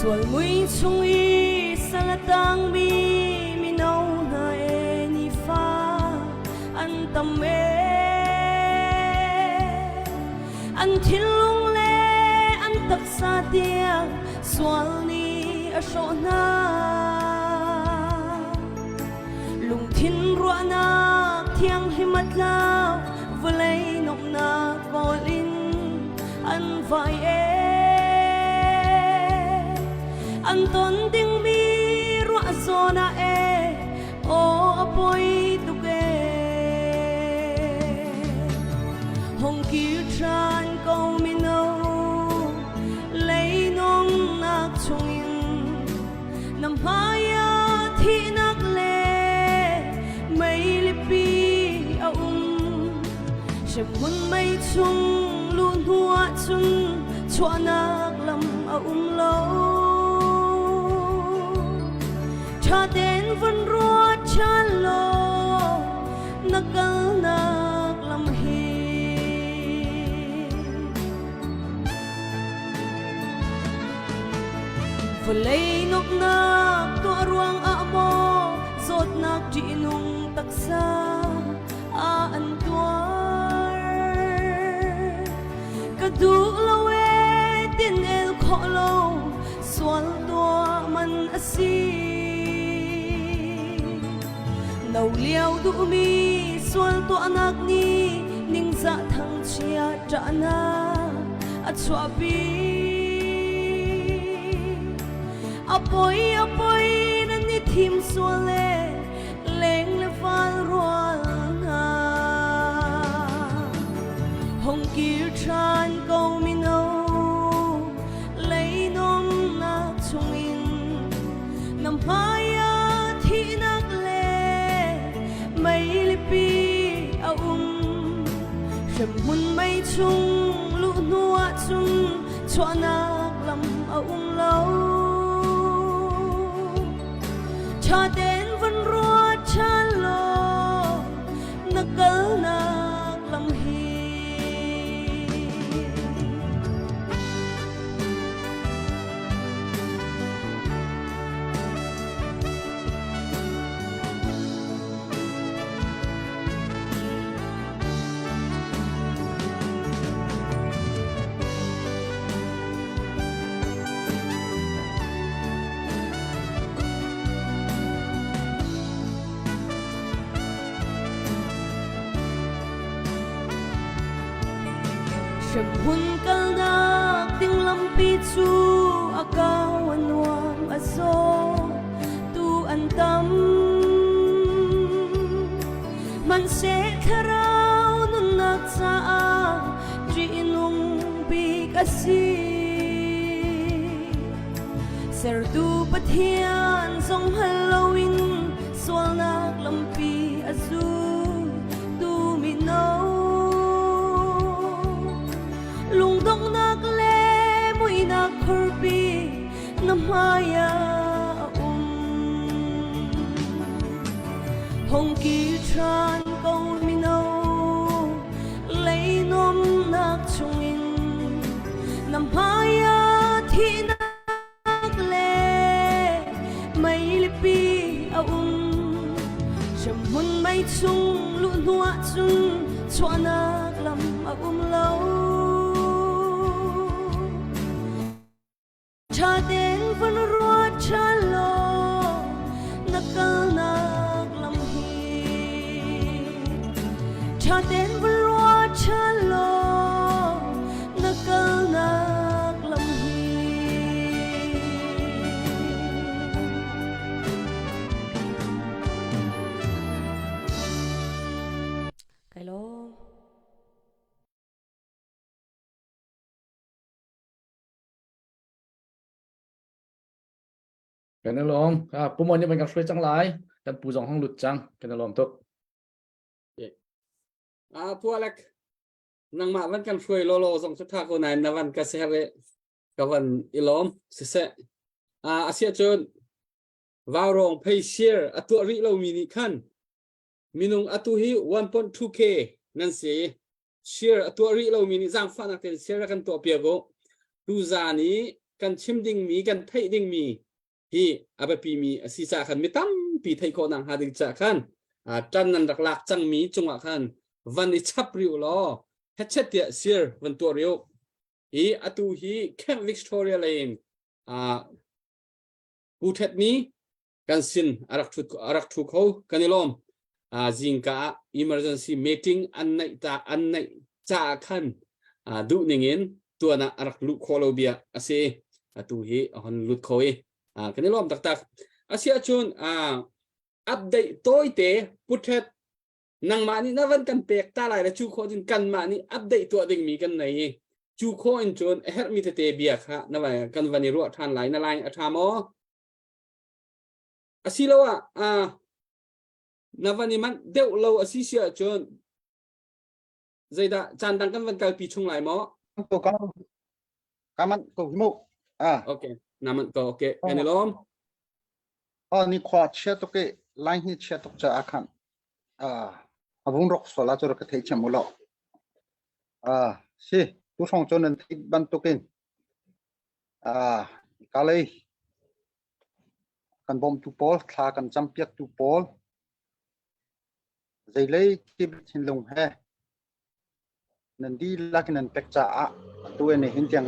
Sual mui chung i salatang mi nau na e ni fa an tam e an thilung le an tak sa tia sual ni a sho na lung thin ro na thiang himat lao vlei nok na kolin an vai e an ton ding mi ro zona e o apoi tu ke hong ki tran ko mi no lei nong nak chung nam haya thi nak le mai li pi a she mun mai chung lu hua chun chua nak lam a lo cha đến vẫn ruột cha lo nakal nak lam hi vừa lấy nốc nạc tua ruang a mo zot nak di nung taksa a an tuar kadu lawe tin el kholo sual tua man asi nau liao du mi sual tua nak ni ning za thang chia tra na a chua bi apoi nan ni thim suale leng le fal rual na hong kir chan ko mi no lấy nom na chung in nam haya thi nak le mai li pi a shem hun mai chung lu nuwa chung chua nak lam a lâu cha đến vẫn ruột cha lo na kal nak lam hi shem hun kal nak ting lam pi chu akaw anwam aso tu an tam man se kharau nun nak sa ji nung bi kasi ser tu pathian song halloween swal nak lam pi azu tu mi no lung dong nak le mui nak khurbi namaya hong ki tran ko mi no lấy nom nak chung in namaya thi nak le mai li pi a shem hun mai chung lu nuwa chung chua nak lam a lâu cha đến vẫn ruột cha lo na kal nak lam hi cha đến vẫn ruột cha lo na kal nak lam hi cái lô cái này lom bố mày như mình gặp phải chẳng lại cần bù dòng hong lụt chẳng cái này lom tốt pualek nang ma van kan frui lolo zong chu tha ko nai na van ka se ve ka van ilom se se asia chon vào rong pay share atu ri lo mini khan minung atu hi 1.2k nan se share atu ri lo mini jang fa na ten share kan to pia go tu za ni kan chim ding mi kan thai ding mi hi abapi mi asisa khan mitam pi thai ko nang ha ding cha khan tan nan rak lak chang mi chunga khan van i chap riu lo hechet ya sir van to riu i atu hi Camp Victoria Lane uthet ni kan sin arak thu kho kanilom jingka emergency meeting an nai cha khan du ningin tuana arak lu kholo bia ase atu hi hon lut khoi kanilom tak tak asia chun update toite puthet nang mani na van kan pek ta lai la chu kho jin kan mani update to ding mi kan nei chu kho in chon her mi te bia kha na wa kan vani ro than lai na lai athamo asilowa na vani man deu lo asisia chon zaida chan dang kan van kal pi chung lai mo to kaman ko mu okay naman ko okay kanilom ni khwa che to ke line hi che to cha akhan abung rok sola chor ka thei chamulo si tu song chon an thik ban to kin kalei กันบอมตูปอลคลากันจำเปียกตูปอลใจเลยที่หินลงแห่นันดีลักนันเป็กจ่าตัวนี้หินจัง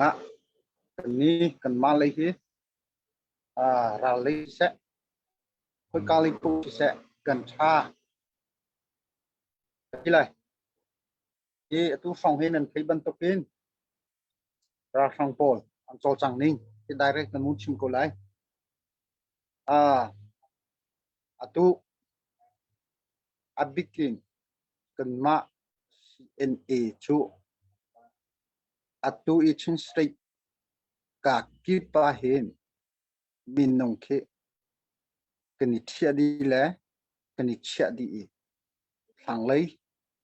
กันนี้กันมาเลยฮีราเลยเสะคุยกาลิปูเสะกันชาที่ไรตัวสองหินนั้นที่บรรทุกินราสังปอลอันโจจังนิ่งที่ direct นั้นมุดชิมกุไลตัวabikin kenma CNA chu atu ichin straight ka kipa hin minong ke kani chia di le kani chia di thang lei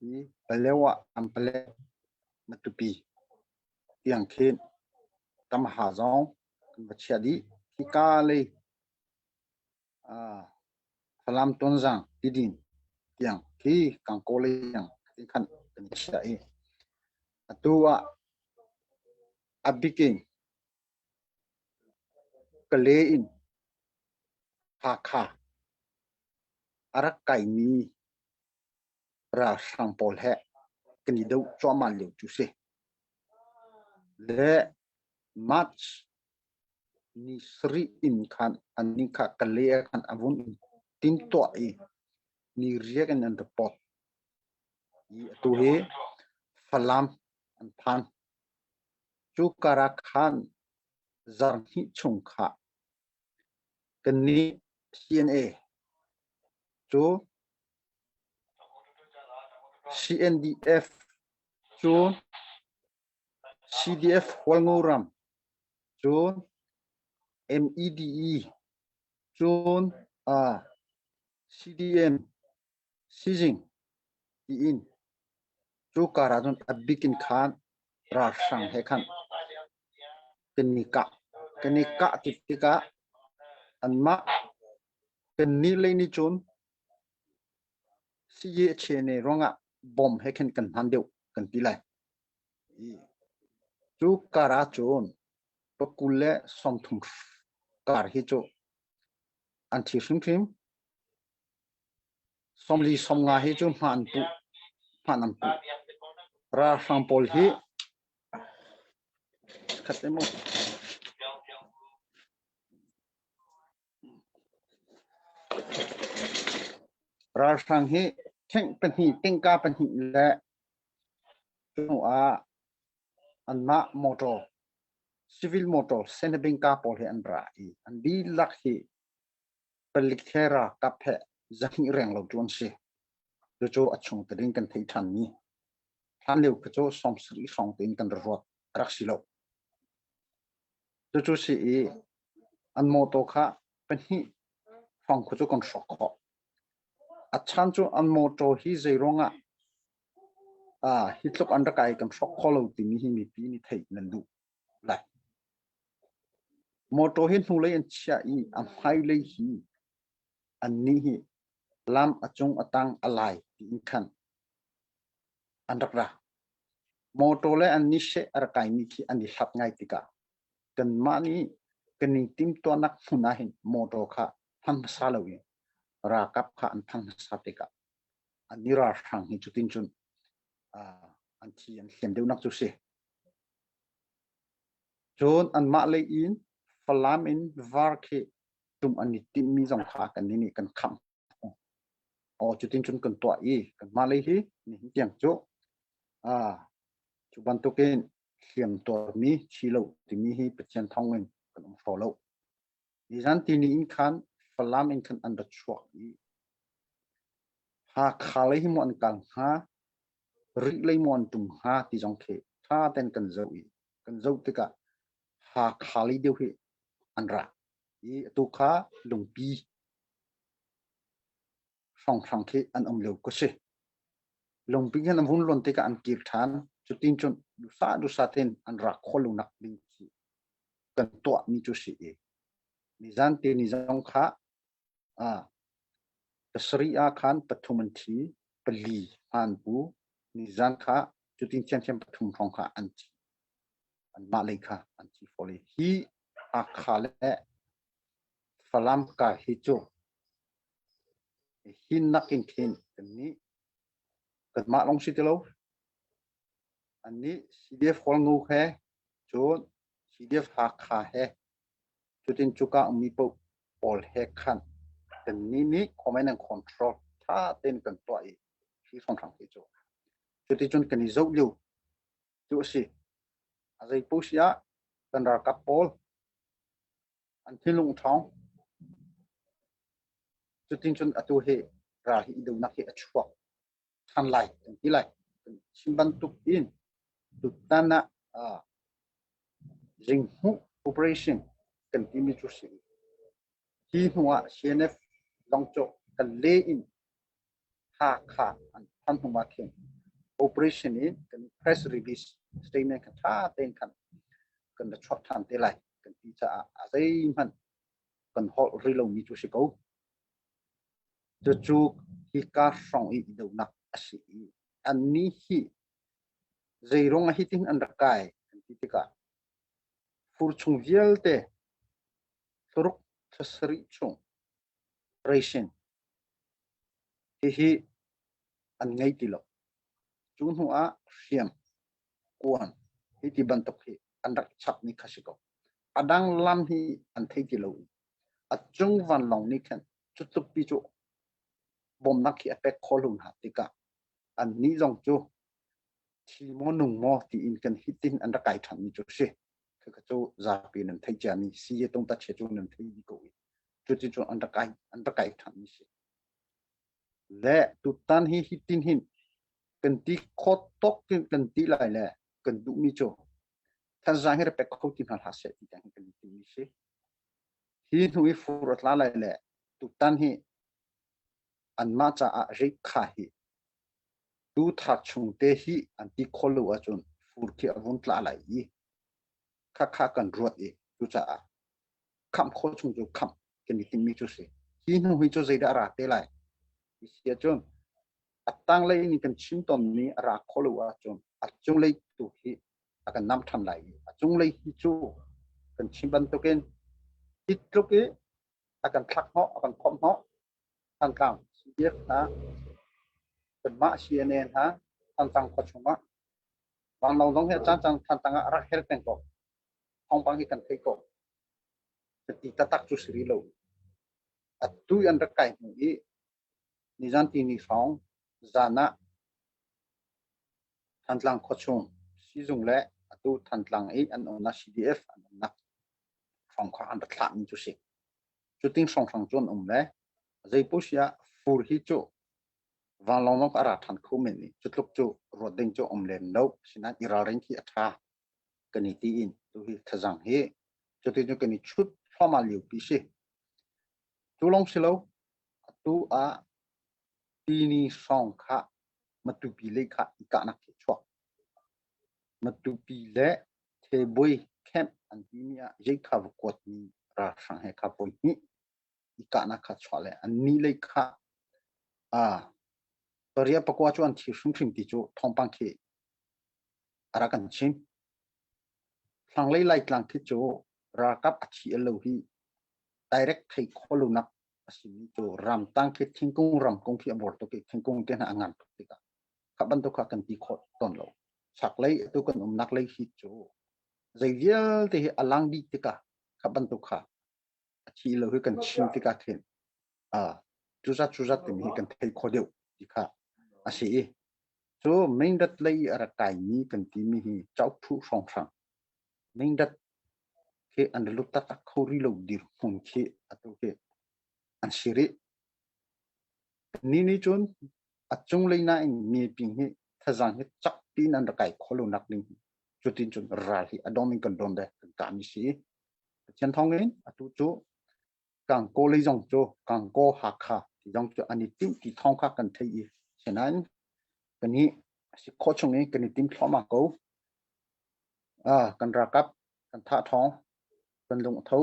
ni palewa ampale matupi tiang khen tam ha zong kan chia di ki ka le salam ton jang tidin yang ki kang kole yang kan sai atua abiking kalein hakha arak kai mi ra sang pol he kani do cho man liu chu se le match ni sri in kan anika kale kan avun tin to ni riagan and the pot tu he falam and pan chu karakhan zarhi chungkha kani CNA chu CNDF chu CDF walnguram chu MEDE chu CDM Sijing in chu karadun abikin khan rasang he khan kenika titika anma kenni leini chun siye chene ronga bom he khan kan handeu kan pilai chu kara chun pakule somthum kar hi chu anthi sumthim somli somnga hi chu man pu panam pu ra sampol hi khatemo ra sang hi theng pen hi tengka pen hi le chu anma motor civil motor senabingka pol hi andra an bi lak hi pelikhera kaphe zahi reng lo chuan se chu achung tading kan thei than ni than leu ka chu som sri song tin kan rot raksilo chu si an moto kha pen hi phong khu chu kon sok kho achan chu an moto hi zeironga hitlok andra kai kan sok kholo ti ni hi mi pi ni thei nan du lai moto hin hu le an chia am hai le hi an ni hi lam achung atang alai in khan andakra moto le an ni she ar kai ni ki ani hap ngai tika kan mani kani tim to nak huna hin moto kha phang salawi ra kap kha an phang satika anira thang hi chutin chun an thi an hlem deu nak chu se jon an ma le in falam in var khe tum ani tim mi jong kha kan ni kan kham chutin chun kan to kan ma le hi ni tiang chu chu ban to ken hiam to mi chilo ti mi hi pechen thongin kan follow ni jan ti ni in khan falam in khan an da chwa ha khale hi mon kan ha ri le mon tum ha ti jong khe tha ten kan zo te ka ha khali deu hi an ra tu kha lung pi song sang khe an lo ko se long pi han hun lon te ka an kir than chutin chun du sa ten an ra kholu nak ding chi kan to ni chu si ni jan te ni jong kha tasri a khan pathuman thi pali han pu ni jan kha chutin chen pathum thong kha an chi an ma le kha an chi fole hi a kha le falam ka hicho hin nakin khin ni kat ma long sitilo ani CDF khol ngu he chon CDF ha kha he chutin chuka mi po all he khan ni command and control tha ten kan to ai hi song thang hicho chuti chun kan zo liu chu si azai pusia kan ra kap pol an thilung thong chutin chun atu he ra hi do na he achwa than lai hi lai simban tuk in tutana jinghu operation kan timi chu si hi huwa CNF longcho kan le in ha kha an than huwa khin operation in kan press release statement kan tha ten kan kan chot than te lai kan ti cha azai man kan hol rilo mi chu si ko chu hi ka song i do na asi an ni hi zeirong hi tin an rakai kan ti ka fur chung vial te turuk thasri chung ration hi an ngai ti lo chun hu a siam kuan hi ti ban tok hi an rak chap ni khasiko adang lam hi an thei ti lo a chung van long ni khan chutup pi chu bom nak hi apek kholun ha tika an ni jong chu thi mo nung mo ti in kan hitin an rakai than ni chu se ka chu za pi nan thei cha ni si ye tong ta che chu nan thei ni ko chu ti chu an rakai than ni se le tu tan hi hitin hin kan ti khot tok kan ti lai le kan du mi chu than za hi pek khot tin ha se ti kan ti ni se hi hui furat la lai le tu tan hi an ma cha a ri kha hi tu tha chung te hi an ti kholu a chun fur ki avun tla lai yi kha kan ruat e tu cha a kham kho chung chu kham kan ti mi chu se hi nu hui chu zai da ra te lai sia chun atang lai ni kan chim tom ni ra kholu a chun a chung lai tu hi akan nam tham lai a chung lai hi chu kan chim ban to ken hit lu ke akan thak ho akan khom ho tan kam siek ha kan ma CNN ha tan tang ko chuma wang long dong he chan chan tan tang ra her ten ko hong bang hi kan thei ko ti ta tak chu sri lo atu an ra kai ni ni jan ti ni song zana tan tlang ko chung si jung le atu tan tlang ei an na CDF an na phong kha an thla ni chu si chu ting song song chon le zai pusia fur hi chu wang long long ara than khu men ni chutluk chu roding chu len no sina iral ring ki atha kani ti in tu hi thajang he chuti chu kani chut formal liu pi se tu long silo tu a ti ni song kha matu pi le kha ka na ke chwa matu pi le the boy camp an ti nia je kha ko ni ra sang he kha poi ni ka na kha chwa le an ni le kha Korea pakwa chuan thi sung thing ti chu thongpang khi arakan chin thang lei lai tlang thi chu ra kap achi alo hi direct thei kholu nak asim chu ram tang khi thingkung ram kong khi abor to ki thingkung ten angan ti ka khaban to kha kan ti kho ton lo sak lei tu kan nak lei hi chu zaiel te alang di ti ka khaban to kha achi lo hi kan chin ti ka then chuza te mi kan thei kho deu ti kha asi so main dat lei ara kai ni kan ti mi hi chau thu song sang main dat ke an lu ta ta khori lo dir hun khi atu ke an siri ni chun achung lei na mi ping hi thajang hi chak tin an kai kholu nak ning chutin chun ra hi adong kan don de ka mi si chen thong in atu chu kang ko lei jong chu kang ko ha kha ti jong chu ani tim ti thong kha kan thei senan kani si kho chung e kani tim thoma ko kan ra kap kan tha thong kan lung tho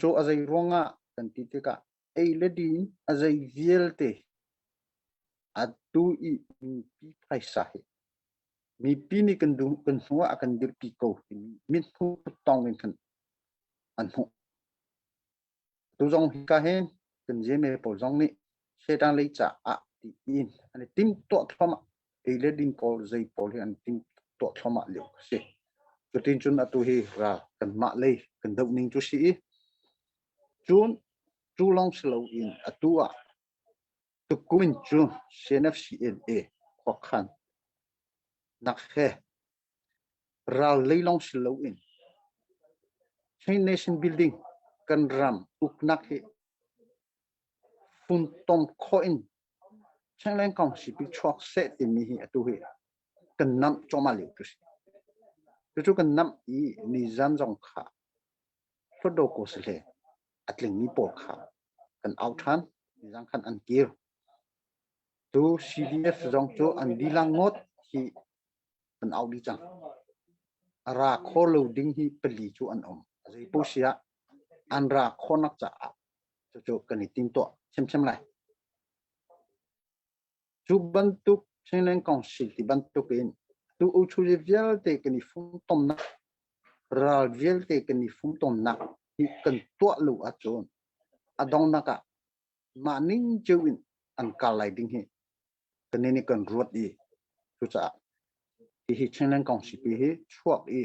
chu azai ronga kan ti te ka ei ledi azai vielte atu i pi phai sa he mi pi ni kan du kan huwa akan dir pi ko min thu tong in kan an hu tu zong hi ka hen kan je me po zong ni shetan lei cha a ti in ani tim to thoma ele din ko zai po le an tim to thoma le se chu tin chun atu hi ra kan ma lei kan dau ning chu si chun chu long slow in atua tu kuin chu CNFCNA khó khăn nặc khe ra lấy long slow in Chain nation building kan ram uk nak he fun tom coin chang lang kong si pi chok set in mi hi atu he kan nam choma liu tu kan nam i ni zan jong kha fodo ko se le atling ni por kha kan out than ni jang khan an kir tu CDF jong chu an dilang ngot hi kan out di chang ra kho loading hi peli chu an om zai po sia an ra kho nak cha chu kan ni tin to chem lai chu bantuk chenen kong sil ti bantuk in tu u chu je vial te kan ni fum tom na ra vial te kan ni fum tom na hi kan to lu a chon adong na ka maning chewin an ka lai ding hi kan ni kan ruat di chu cha hi chenen kong si pi hi chuak i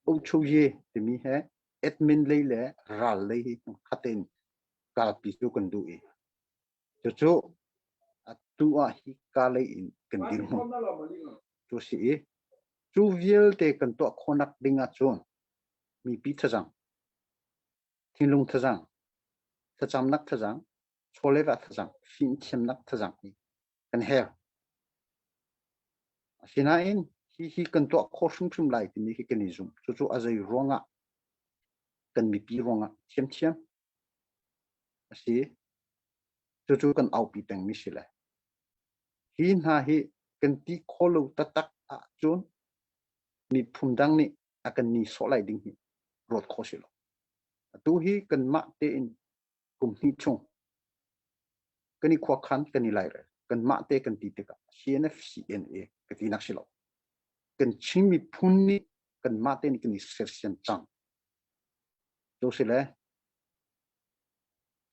u chu ye ti mi he admin lei le ra lei hi khaten ka pi chu kan du i chu tu a hi ka lei in kan dir mo chu si chu viel te kan to khonak dinga chon mi pi thajang thinlung thajang thacham nak thajang chole va thajang fin chem nak thajang ni kan he sina in hi kan to kho shum lai ti ni hi kan ni zum chu azai ronga kan mi pi ronga chem asi chu kan au pi teng mi sila hi na hi kan ti kholo tatak a chun ni phumdang ni akan ni so lai ding hi rot kho silo tu hi kan ma te in kum hi chung kan ni khwa khan kan ni lai re kan ma te kan ti te ka CNFCNA ka ti nak silo kan chim mi phun ni kan ma te ni kan ni sersian chang tu sila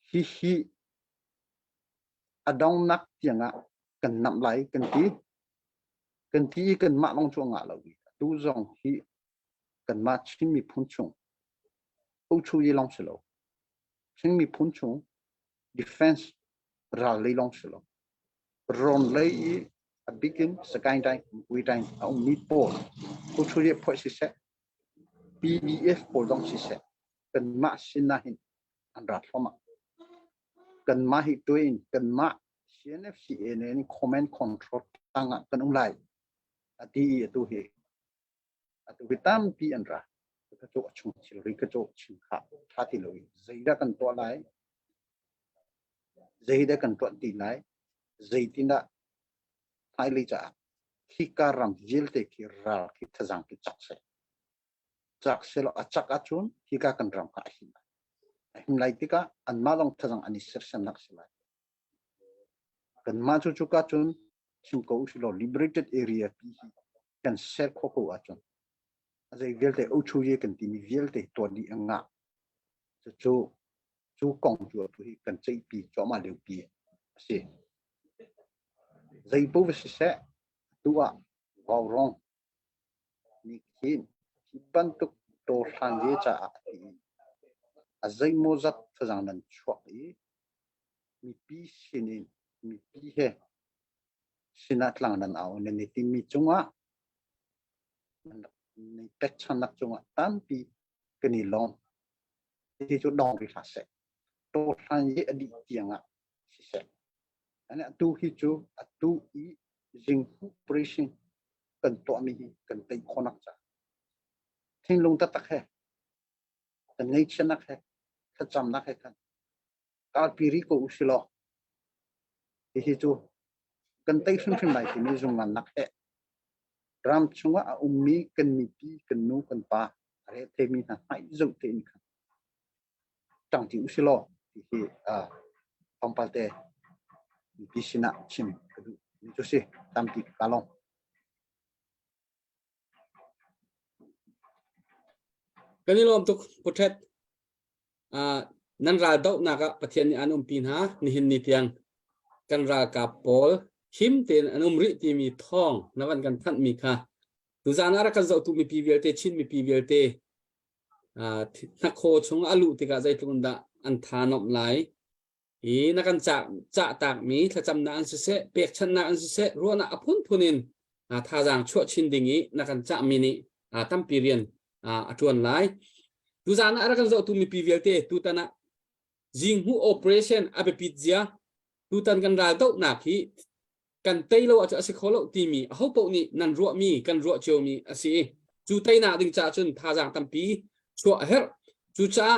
hi adong nak tianga kan nam lai kan ti kan ma long chu nga lo tu zong hi kan ma chim mi phun chung u chu yi long silo chim mi phun chung defense ra lei long silo ron lei a begin sakai dai we dai au mi po u chu ye pho si se PDF po long si se kan ma sin na hin an ra thoma kan ma hi tuin kan ma CNFCNA ni command control tanga kan ulai ati tu hi atu vitam pi an ra ka to chung chil ri ka to chim kha tha ti loi zaida kan to lai zaida kan to ti lai zaitina thai li cha khi ka ram jil te ki ra ki thajang ki chak se lo achak achun khi ka kan ram ka him lai tika an ma long thajang ani ser sem nak sila kan ma chu ka chun chim ko usi lo liberated area pi kan ser kho ko achun azai velte u chu ye kan ti mi velte to di anga chu kong chu tu hi kan chei pi cho ma leu pi se zai po se se tua vào rong ni kin ban tuk to than ye cha azai mo zat thajang nan chhuak i mi pi sinin mi pi he sinat lang nan au ne ti mi chunga ni pet chanak chunga tan pi kani long ti chu dong ri sa se to than ye adi tianga si se ana tu hi chu atu i jing operation kan to mi kan tai khonak cha thinlung ta tak he kan nei chanak he cham nak he kan ka piri ko usilo hi chu kan tai sun lai ti ni zung man nak he ram chunga ummi kan mi pi kan nu kan pa re te mi na hai zo te ni kan tang ti usilo hi pampalte pi sina chim kadu ni chu se tam ti kalong kan ni lom tuk putet nan ra dau na ka pathian ni an pin ha ni hin ni tiang kan ra ka pol him ten an ri ti mi thong nawan kan phat mi kha tu zan ara kan zau tu mi pvl te chin mi pvl te na kho chung alu ti ka zai tlun da an thanop lai na kan cha tak mi tha cham na an se pek chan na an se ro na apun punin tha jang chho chin dingi na kan cha mi ni tam pirian atun lai tu zan ara kan zau tu mi pvl te tu ta na jing hu operation abe pizia tu tan kan ra dau na khi kan tei lo acha se kholo ti mi ho po ni nan ro mi kan ro cheu mi asi chu tei na ding cha chun tha jang tam pi chu her chu cha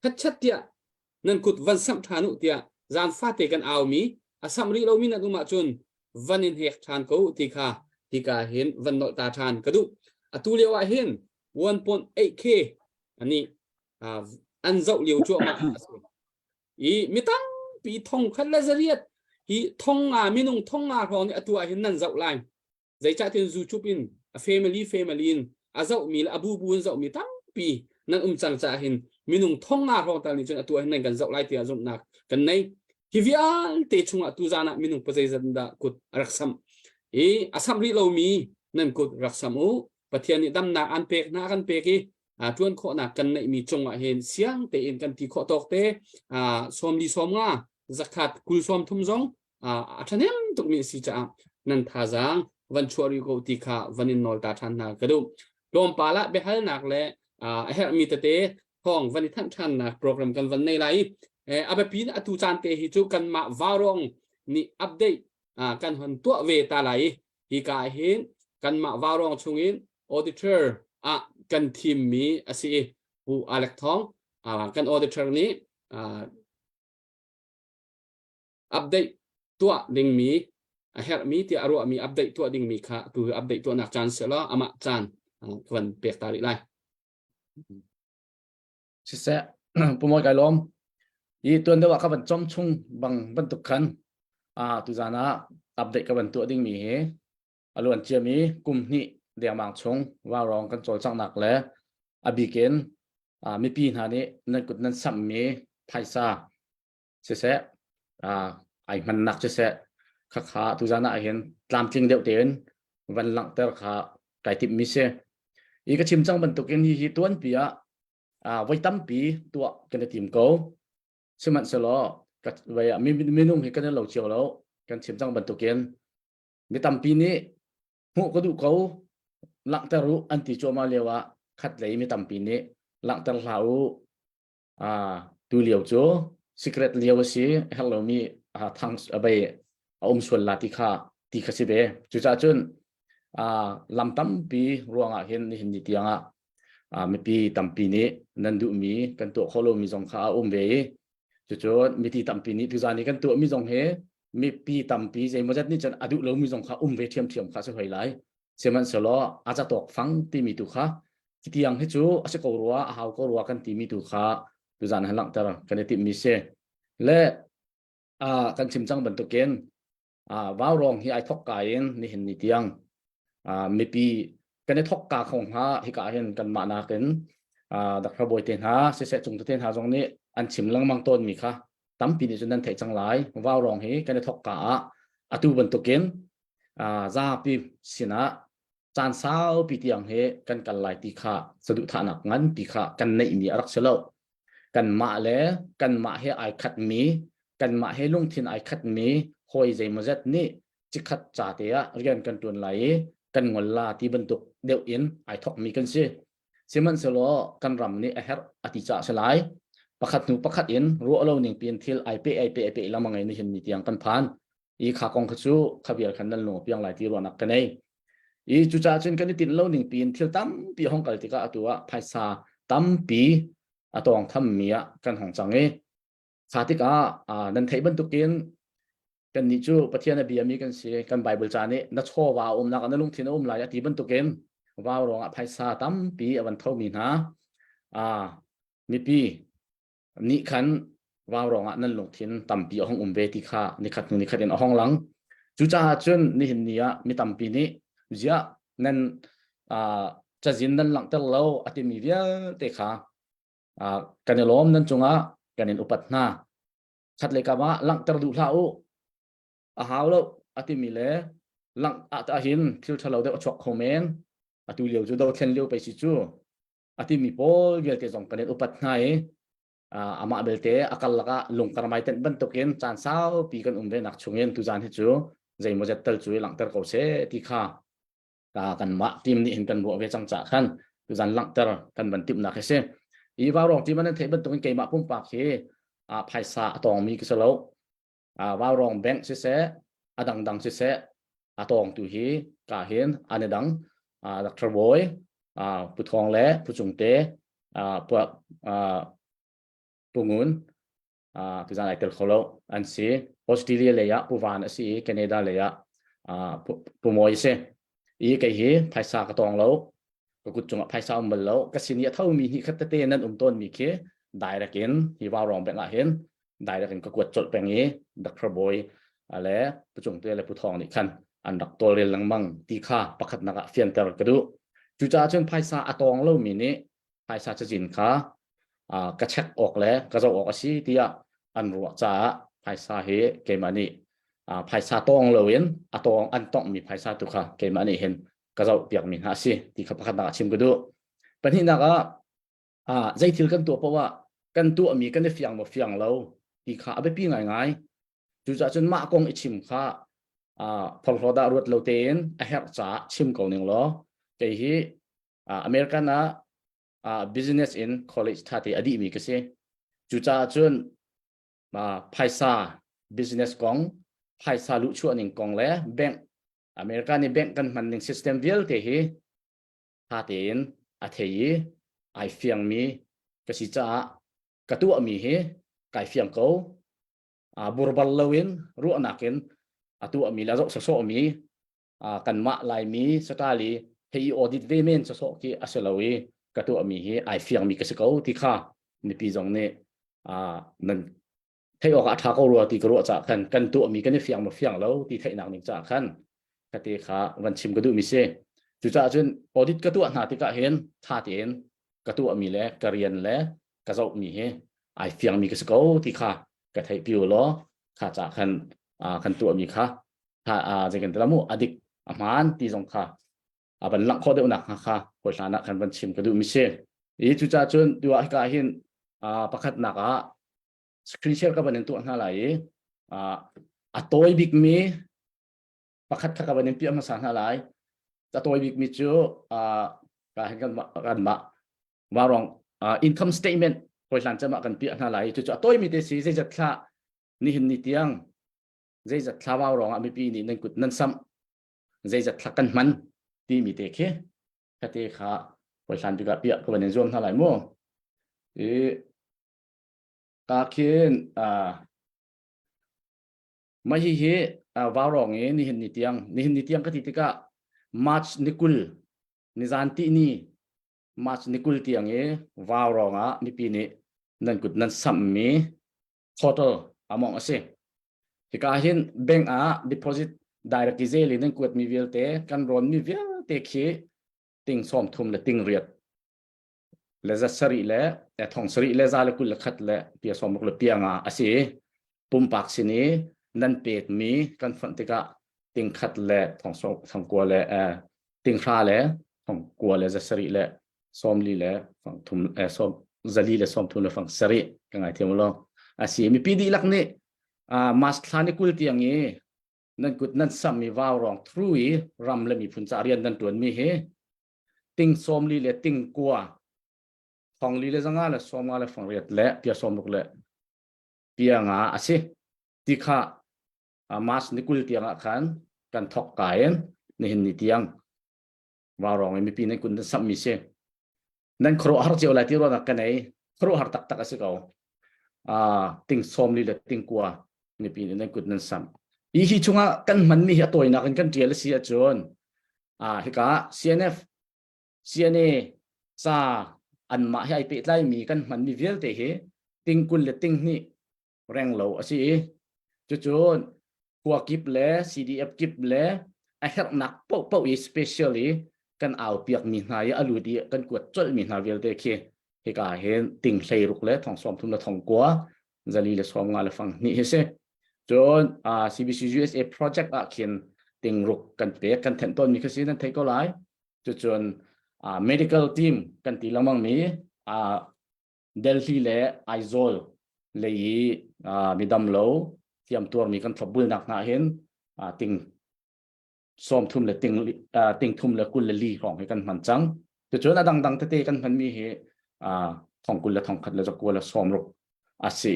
khat chat tia nan kut van sam thanu tia zan fa te kan aw mi asam ri lo mi na ma chun van in hek than ko ti ka hen van no ta than ka du atu le wa hen 1.8k ani an zau liu chu ma mi tang pi thong khat la zariat hi thong minung thong rong ni atua hin nan zau lai zai cha tin zu chupin family in azau mi abu bun zau mi tang pi nan chang cha hin minung thong rong ta ni chun atua hin nan kan zau lai ti azum nak kan nei hi vial te chunga tu zana minung pazai zan da kut raksam asam ri lo mi nan kut raksam u pathian ni dam na an pek na kan peki chuan kho na kan nei mi chunga hen siang te in kan ti kho tok te som li som nga zakat kul som thum zong athanem tuk mi si cha nan tha jang van chori ko ti kha vanin nol ta than na kadu lom pala be hal nak le her mi te thong van than than na program kan van nei lai abe pin atu chan te hi chu kan ma warong ni update kan hon to ve ta lai hi ka hin kan ma warong chungin auditor kan team mi asi hu alek thong kan auditor ni update tua ding mi her mi ti aro mi update tua ding mi kha tu update tua nak chan se la ama chan kwan pek tari lai se pumoi kai lom i tuan de wa ka ban chom chung bang ban tuk khan tu zana update ka ban tua ding mi he alon chia mi kum ni de mang chung wa rong kan chol chang nak le abiken mi pi na ni nan kut nan sam mi phaisa se ai man nak se kha tu zana hen tlam ting deuh ten van lang ter kha kai tip mi se i ka chim chang ban tukin hi tuan pia vai tam pi tua kan tim ko siman selo ka vai mi nung hi kan lo chiao lo kan chim chang ban tukin mi tam pi ni hu ko du ko lang teru anti choma lewa khat lei mi tam pi ni lang ter hlau tu liao cho secret liao si hello mi thang abai swal la ti kha si be chu cha chun lam tam pi ruanga hen ni hin ni tianga mi pi tam pi ni nan du mi kan to kholo mi jong kha ve chu chu mi ti tam pi ni tu zani kan to mi jong he mi pi tam pi je mo jat ni chan adu lo mi jong kha ve thiam kha se hoi lai seman solo acha tok fang ti mi tu kha ki tiang he chu ase ko ruwa haw ko ruwa kan ti mi tu kha tu zan halang tar kan ti mi se le kan chim chang ban to ken wow rong hi ai thok ka in ni hin ni tiang mi pi kan thok ka khong ha hi ka hen kan ma na ken da kha boi ten ha se chung ten ha jong ni an chim lang mang ton mi kha tam pi ni chun nan thai chang lai wow rong hi kan thok ka atu ban to ken za pi sina chan sao pi tiang he kan lai ti kha sadu thanak ngan pi kha kan nei mi arak selo kan ma he ai khat mi kan ma he lung thin ai khat mi hoi zai mazat ni chikhat cha te rian kan tun lai kan ngol la ti bantuk deu in ai thok mi kan se seman selo kan ram ni a her ati cha salai pakhat in ro alo ning pin thil ai pe lamangai ni hin ni tiang kan phan i kha kong khachu khabial khan nal no piang lai ti ro nak kanai i chu cha chen kan tin lo ning pin thil tam pi hong kal tika atua phaisa tam pi atong tham mia kan hong change khatika nan thei ban tukin kan ni chu pathian bi ami kan se kan bible cha ni na cho wa na kan lung thin lai ati ban tukin wa rong a phaisa tam pi awan thau mi na mi pi ni khan wa rong a nan lung thin tam pi hong ve ti kha ni khat in hong lang chu cha chun ni hin nia mi tam pi ni zia nan cha jin nan lang tel lo ati mi via te kha kan lom nan chunga kanin upat na chat le kama lang terdu lau a haulo ati mile lang ata hin thil thalo de chok khomen atu liu chu do thlen liu pe si chu ati mi pol gel te jong kanin upat na ama belte akal laka lungkar mai ten ban token chan sao pi kan umve nak chungen tu jan hi chu zai mo jatal chu lang ter ko se ti kha ka kan ma tim ni hin kan bo ve chang cha khan tu jan lang ter kan ban tip na khe se i wa rong ti man the ban token ke ma pum pa khe phaisa tong mi ki selo wa rong bank se se adang dang se se atong tu hi ka hen ane dang dr boy pu thong le pu chung te pu pungun tu jan ai tel kholo an si Australia le ya pu van si Canada le ya pu moi se i ke hi phaisa ka tong lo ko kut chung phaisa um lo ka sin ya thau mi hi khat te nan ton mi ke direct in hi wa rong bek la hen direct in ka kwat chol peng hi dr boy ale pu chung te le pu thong ni khan an dak tol rel lang mang ti kha pakhat na ka fian ter ka du chu cha chen phaisa atong lo mi ni phaisa cha jin kha ka chek ok le ka zo ok si tia an ru cha phaisa he ke mani phaisa tong lo in atong an tong mi phaisa tu kha ke mani hen ka zo piak min ha si ti kha pakhat na chim ka du pan hi na ka zai thil kan tu pawa kan tu ami kan fiang mo fiang lo ti kha abe pi ngai ngai chu cha chen ma kong i chim kha phol hloda ruat lo ten a her cha chim ko ning lo ke hi American na business in college thati adi mi kase chu cha chun phaisa business kong phaisa lu chu aning kong le bank American ni bank kan man ning system vial te hi thatin a thei ai fiang mi kasi cha ka tu mi hi kai fiang ko burbal lawin ru anakin atu mi la zo so mi kan ma lai mi sakali hei audit ve men so ki asalawi ka tu mi hi ai fiang mi kasi ko ti kha ni pi jong ne nan thei ok atha ko ro ti ko cha khan kan tu mi kan fiang ma fiang lo ti thei nak ning cha khan ka te kha wan chim ka du mi se chu cha chun audit ka tu na ti ka hen tha ten ka tu mi le karian le ka zo mi he ai fiang mi kasi ko ti kha ka thei piu lo kha cha khan kan tu mi kha ha je kan tlamu adik aman ti jong kha ban lang kho de na kha ko sana kan ban chim ka du mi se e chu cha chun tu ka hin pakhat na ka screen share ka ban tu na lai toy big mi pakhat ka ban pi ma sa na lai ta toy big mi chu ka hin kan ma warong income statement ko san cha ma kan pi na lai chu toy mi te si je jat kha ni hin ni tiang zai zat thlawa rong ami pi ni nan kut nan sam zai zat thlakan man ti mi te khe kate kha poi san tu ga pia ko ban zom thalai mo e ka khen mai hi wa rong e ni hin ni tiang ka ti ka march nikul ni zan ti ni march nikul tiang e wa rong mi pi ni nan kut nan sam mi total among ase ka hin bank deposit direct zeli nan kuat mi velte kan ron mi velte khi ting som thum le ting riat le za sari le thong sari le za le kul khat le pia som le pianga ase pum pak sini nan pet mi kan fan tika ting khat le thong so thong ko le ting kha le thong ko le za sari le som li le phang thum som zali le som thum le phang sari ka ngai themulo ase mi pidi lakni mas thani kul tiang e nan kut nan sam mi waw rong through i ram le mi phun cha rian nan tuan mi he ting som li le ting kwa phong li le zanga le som nga le phong riat le pia som luk le pia nga ase ti kha mas ni kul tiang a khan kan thok kaen ni hin ni tiang waw rong mi pi nan kun nan sam mi se nan khro har che la ti ro na ka nei khro har tak tak ase ko ting som li le ting kwa ni pi nan kut nan sam i hi chunga kan man mi ha toy na kan tial sia chon hika CNA sa an ma hai pe tlai mi kan man mi vel te he ting kul le ting ni reng lo asi chu chon kwa kip le CDF kip le a her nak po especially kan au piak mi na ya alu di kan kuat chol mi na vel te khe hi ka hen ting hlei ruk le thong som thum la thong kwa zali le som nga le fang ni he se chon CBC USA project a khin ting ruk kan pe kan then ton mi kha sin thei ko lai chon medical team kan ti lamang mi Delhi le Aizawl le yi midam lo tiam tur mi kan thlobul nak na hen ting som thum le ting thum le kul le li hong he kan man chang to chon adang dang te kan man mi he thong kul le thong khat le jakwa le som ruk ase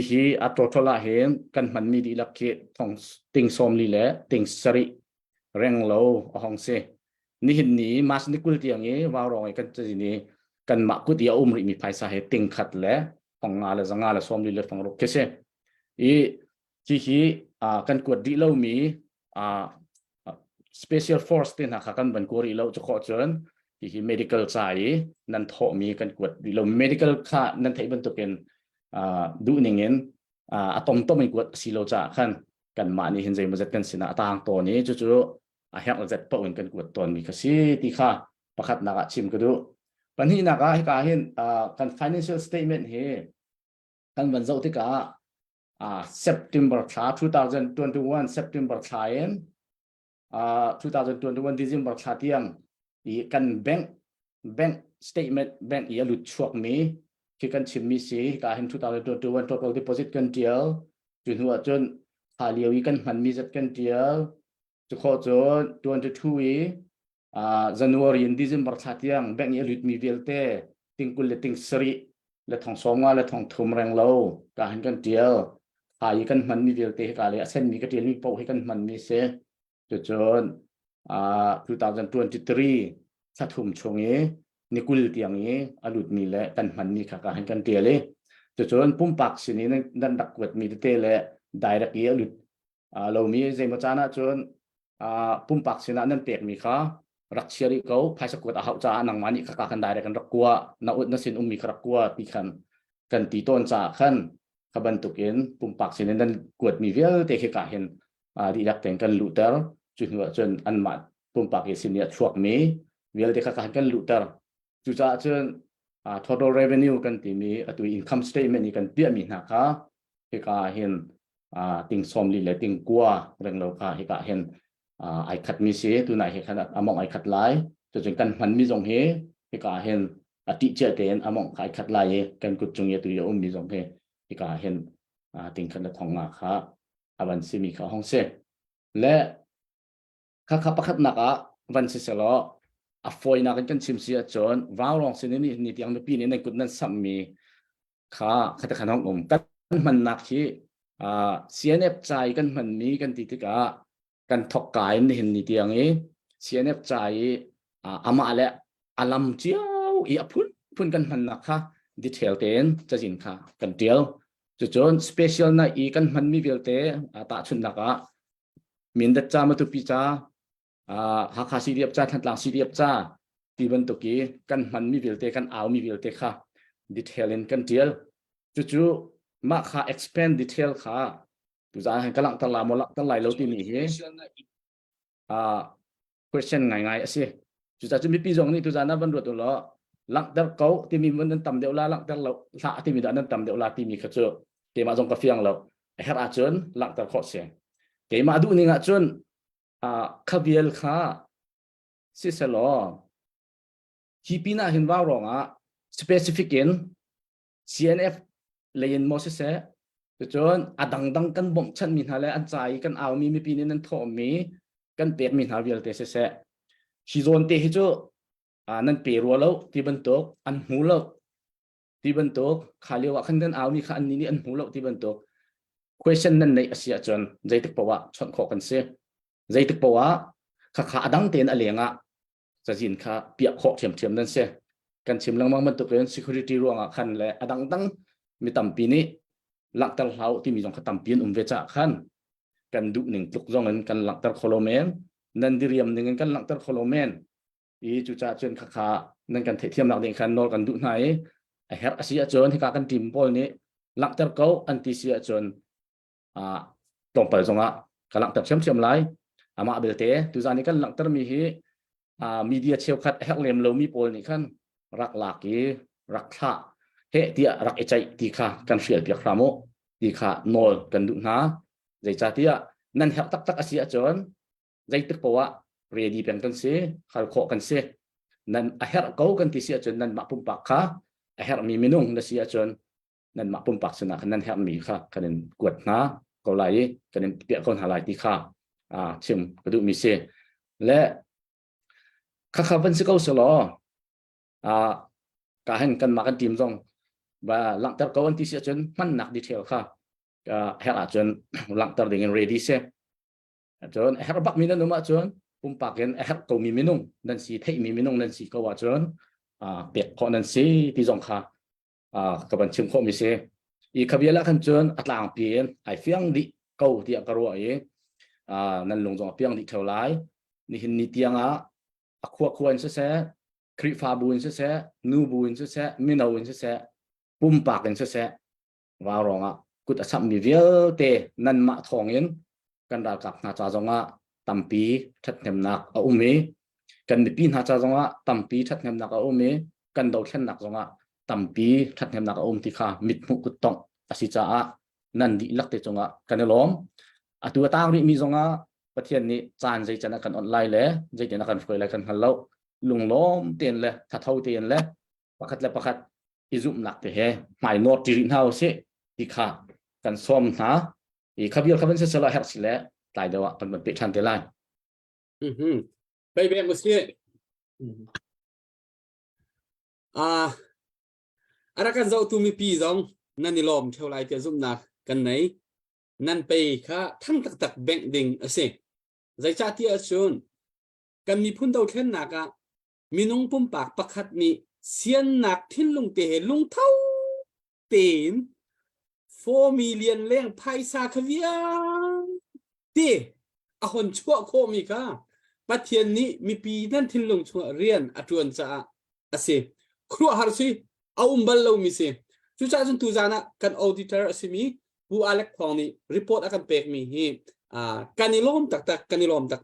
hi totola hen kan man mi di lak ke thong ting som li le ting sari reng lo hong se ni hin ni mas ni kul tiang e wa rong kan chi ni kan ma ku dia umri mi phaisa he ting khat le thong nga le zanga le som li le thong ruk ke se hi kan ku di lo mi special force tin ha kan ban ko ri lo cho kho chon hi medical chai nan tho mi kan ku di lo medical kha nan thei ban to ken du ningen atom to mai ku si lo cha khan kan ma ni hin jai ma zat kan sina tang to ni chu a hyak zat pa un kan ku ton mi kha si ti kha pakhat na ka chim ka du pan hi na ka hin kan financial statement he kan ban zo ti ka September 2021 September 2021 December tiang i kan bank statement bank ya lut chuak mi ki kan chim mi si ka hin 2021 total deposit kan tial chun huwa chon haliawi kan man mi zat kan tial chu kho chon 22 i January and December tiang bank ya lut mi velte tingkul le ting sri le thong somnga le thong thum reng lo ka hin kan tial ai kan man mi velte ka le sen mi ka tial mi po he kan man mi se chon 2023 sathum chonge nikul tiang e alut mi le kan man mi kha ka han kan tiale chon pumpak sini nan dak kwet mi te le direct e alut lo mi je ma chana chon pumpak sina nan pek mi kha rakchiari ko phaisa kwet a hau cha nang mani kha ka kan direct kan rakwa na ut na sin mi kha rakwa pi khan kan ti ton cha khan khaban tukin pumpak sini nan kwet mi vel te khe ka hen di dak teng kan luter chun an mat pumpak e sinia chuak mi vel te kha kan luter chu cha chun total revenue kan ti mi atu income statement ni kan pia mi na kha he ka hen ting som li le ting kwa reng lo kha he ka hen ai khat mi se tu na he khan among ai khat lai chun kan man mi jong he ka hen ati che ten among ai khat lai kan kut chung ye tu yo mi jong he ka hen ting khan la thong nga kha aban si mi kha hong se le kha pakhat na ka van si se lo a foi na kan chim sia chon waw rong sin ni tiang no pi ni nei kut nan sam mi kha khata khanong kan man nak hi CNF chai kan man mi kan ti ka kan thok kai ni hin ni tiang e CNF chai ama ale alam chiao i phun kan man nak kha detail ten chajin kha kan tial chon special na i kan man mi velte ta chun na ka min da cha ma tu pi cha ha kha si riap cha than tlang si riap cha ti ban to ki kan man mi velte kan aw mi velte kha detail in kan tial chu ma kha expand detail kha tu za han kalang tala mo lak talai lo ti ni he question ngai ase chu cha chu mi pi jong ni tu za na ban ro to lo lak dar ko ti mi man tam deu la lak dar lo sa ti mi da nan tam deu la ti mi kha chu ke ma jong ka fiang lo her a chun lak dar kho se ke ma du ni nga chun khaviel kha si se lo hi pina hin wa rong specific in CNF lein mo se chon adang dang kan bom chan min hale an chai kan aw mi pin nan tho mi kan pek min ha vial te se hi zon te hi chu nan pe ro lo ti ban tok an hu lo ti ban tok khali wa khan dan aw mi kha an ni an hu lo ti ban tok question nan nei asia chon jai tek pawa chon kho kan se jai tek pawa kha adang ten alenga chajin kha pia kho thiam nan se kan chim lang mang man to ken security ruanga khan le adang dang mi tam pi ni laktar hlau ti mi jong khatam pin ve cha khan kan du ning tluk jong an kan laktar kholomen nan diriam ning kan laktar kholomen i chu cha chen kha nan kan the thiam lak ding khan nol kan du nai a her asia chon hi ka kan tim pol ni laktar ko anti sia chon tong pal zonga ka laktar chem lai ama belte tu zani kan laktar mi hi media cheu khat hek lem lo mi pol ni khan rak laki รักข้าเฮที่รักใจที่ข้ากันเสียเปียกรามที่ข้าโนลกันดูนะใจจ่าที่นั่นเหตุตักอาศัยจนใจตึกเพราะว่าเรียดีเป็นกันเสียขัดข้อกันเสียนั่นเหตุเขากันที่เสียจนนั่นมาปุ่มปากข้าเหตุมีมินุ่งนั่นเสียจนนั่นมาปุ่มปากสนะนั่นเหตุมีข้ากันนั้นกวดนะก็ไหลกันนั้นเปียกคนหาไหลที่ข้าชิมกระดูกมีเสียและข้าข้าเป็นสิ่งเขาสลอการเห็นกันมากันทีมจงว่าหลังจากเขาวันที่เสียจนมันหนักดีเทลค่ะเฮล่าจนหลังจากเรื่อง ready เสียจนเฮล่าบักมีนั่นนุ่มจนปุ่มปากกันเฮล่าเขามีมินุ่งนั่นสิเทมีมินุ่งนั่นสิเขาว่าจนเปียกเขานั่นสิที่จงค่ะกับบัญชีเขามีเสียอีกขบวนละกันจนอัตลางเปลี่ยนไอ้เฟียงดิเขาที่กระโดดนั่นลงจงเฟียงดิเท่าไรนี่เห็นนิตยังควรเสียคริฟาบุญเสียนูบุญเสียมินาบุญเสียปุ่มปากกันเสียว่ารองกุศลมีเวลเตนั่นมาทองยินกันรักนาจาจงตั้มปีทัดเนมนักอุ้มกันมีปีนาจาจงตั้มปีทัดเนมนักอุ้มกันดาวเช่นนักจงตั้มปีทัดเนมนักอุ้มที่ข้ามิดมุกุตตงอาศิจ้านั่นดีลักเตจงกันล้อมตัวต่างนี้มีจงประเทศนี้จานใจจะนักกันออนไลน์เลยใจจะนักกันคุยอะไรกันฮัลโหลลุงล้อมเตียนเลยถ้าเท่าเตียนเลยประคัดเลยประคัดอิจุมหนักเตะหมายโน้ตจีรินเฮาสิที่ข้ากันซ้อมนะอีกขบวนเสร็จแล้วเฮร์สิแล้วตายเดี๋ยวกันเป็นชันเตลัยไปแบบมุสลิมอะไรกันเราตัวมีปีจงนั่นนี่ลมเท่าไรจะซุ่มหนักกันไหนนั่นไปค่ะทั้งตักแบ่งดิ่งสิใจชาติอาชนกันมีพุ่นดาวเช่นหนักมีน้องปุ่มปากประคัดมีเสียนหนักที่ลุงเตะลุงเท่าเต็ม4 million เลี้ยงไพ่ซาคเวียเตะคนชั่วโคมีค่ะประเทศนี้มีปีนั่นที่ลุงชั่วเรียนอัจวนจะสิครัวฮาร์ซีเอาบัลลูมิสิจุดจ้าจนตุจานะกันออดิเตอร์สิมีผู้อเล็กพองนี่รีพอร์ตอากันเปกมีการนิลมตักการนิลมตัก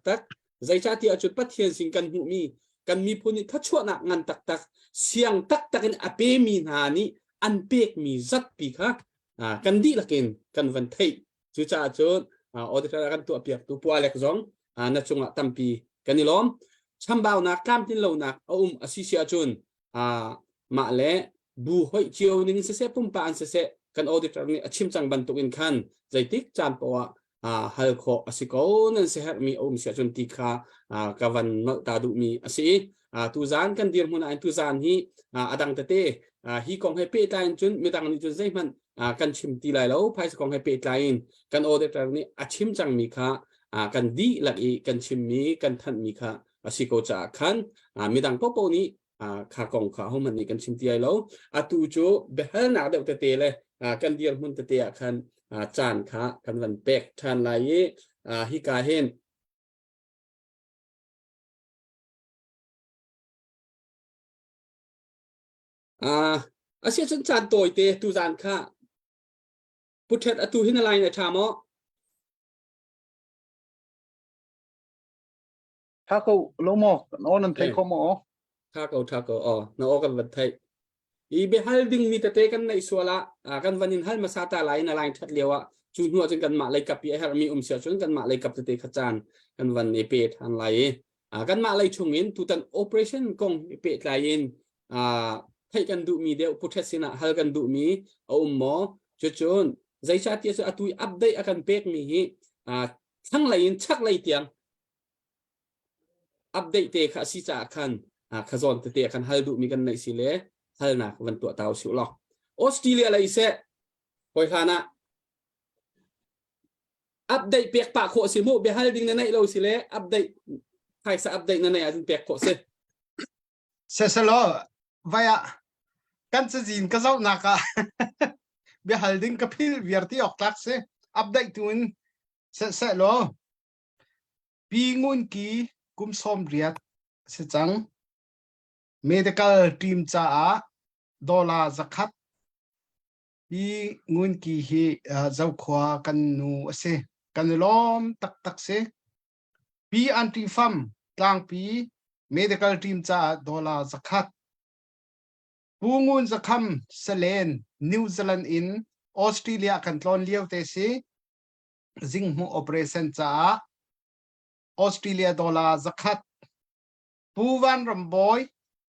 ใจชาติอาจุดประเทศสิงกันหูมีกันมีผู้นี้ถ้าชั่วนักงานตักเสียงตักกันอเปมีนานี่อันเปกมีจัดปีค่ะกันดีละกันวันไทยจุดจ้าจุดออดิเตอร์กันตัวเปียกตัวผู้อเล็กจงนัดจงละตั้มปีกันนิลมชัมบ่าวนักกล้ามที่เรานักเอาอาศิเซียจุนมาเล่บูหอยเจียวนึงเสปุ่มปานเสกันออดิเตอร์นี่ชิมจังบันตุกินคันใจติ๊กจานปัวฮัลโคอสิโกนั่นเสียมีเสียจนติค่ะกัวันนตาดุมีอสิตุจานกันเดียร์มุนอันตุจานฮีอดังเตเตฮีกองให้เปตไลน์จุนมีดังนี้จุนใจมันกันชิมตีไลแล้วไพ่กองให้เปตไลน์กันออดิเตอร์นี่ชิมจังมีค่ะกันดีหลักอีกันชิมมีกันทันมีค่ะอสิโกจากคันมีดังป๊อปนี้ข้ากองข้าห้องมันนี่กันชิมตีไลแล้วตูโจเบลหนักเด็กเตเตเลยกันเดียร์มุนเตเตะคันจานค่ะกันวันเป็กทันไลฮิกาเฮนอาเซียนจานโตยเตตูจานค่ะพุทธะตูหินอะไรเนี่ยชามอถ้าเขาลงมอกนอนนั่นไทยเขาหมอถ้าเขาน้องกันวันไทยอีเบฮัลดิ้งมีแต่เตกันในส่วนละกันวันนี้ฮัลมาซาตาไลน์ในไลน์ทัดเลียวจุนหัวจนกันมาเลยกับปีฮาร์มีเสียจนกันมาเลยกับเตขจานกันวันเอเปทันไลกันมาเลยช่วงนี้ตุตันโอเปอเรชั่นกงเอเปไลน์ให้กันดูมีเดียวพุทธศินะฮัลกันดูมีเอาหมอจนใจชาติจะตุยอัปเดตอากันเป็กมีทั้งไลน์ชักไลน์เตียงอัปเดตเตะสิจ่าคันขจรเตะคันฮัลดูมีกันในสิเลฮัลนักวันตัวเตาสิวล็อกออสเตรเลียอะไรเสะคอยขานะอัปเดตเปียกปากโคสิมูเบฮัลดิ้งนั่นไงเราสิเลอัปเดตใครจะอัปเดตนั่นไงอาจจะเปียกโคสิเสร็จแล้ววายกันจะจีนก็เจ้านักเบฮัลดิ้งกับพิลเวียร์ที่ออกตักเสอัปเดตตัวนี้เสร็จแล้วปีงุนกีกุมสมเรียดสิจัง medical team จ้าดอลลาร์จักรปีงุนกีเฮเจ้าขวากันนูเสกันล้อมตักเสปีอันที่ฟัมกลางปี medical team จ้าดอลลาร์จักร ปูงูนจะคำเซเลนนิวซีแลนด์อินออสเตรเลียกันตอนเลี้ยวเตสิจิงหูโอเปอเรชั่นจ้าออสเตรเลียดอลลาร์จะขัดปูวันรำบอย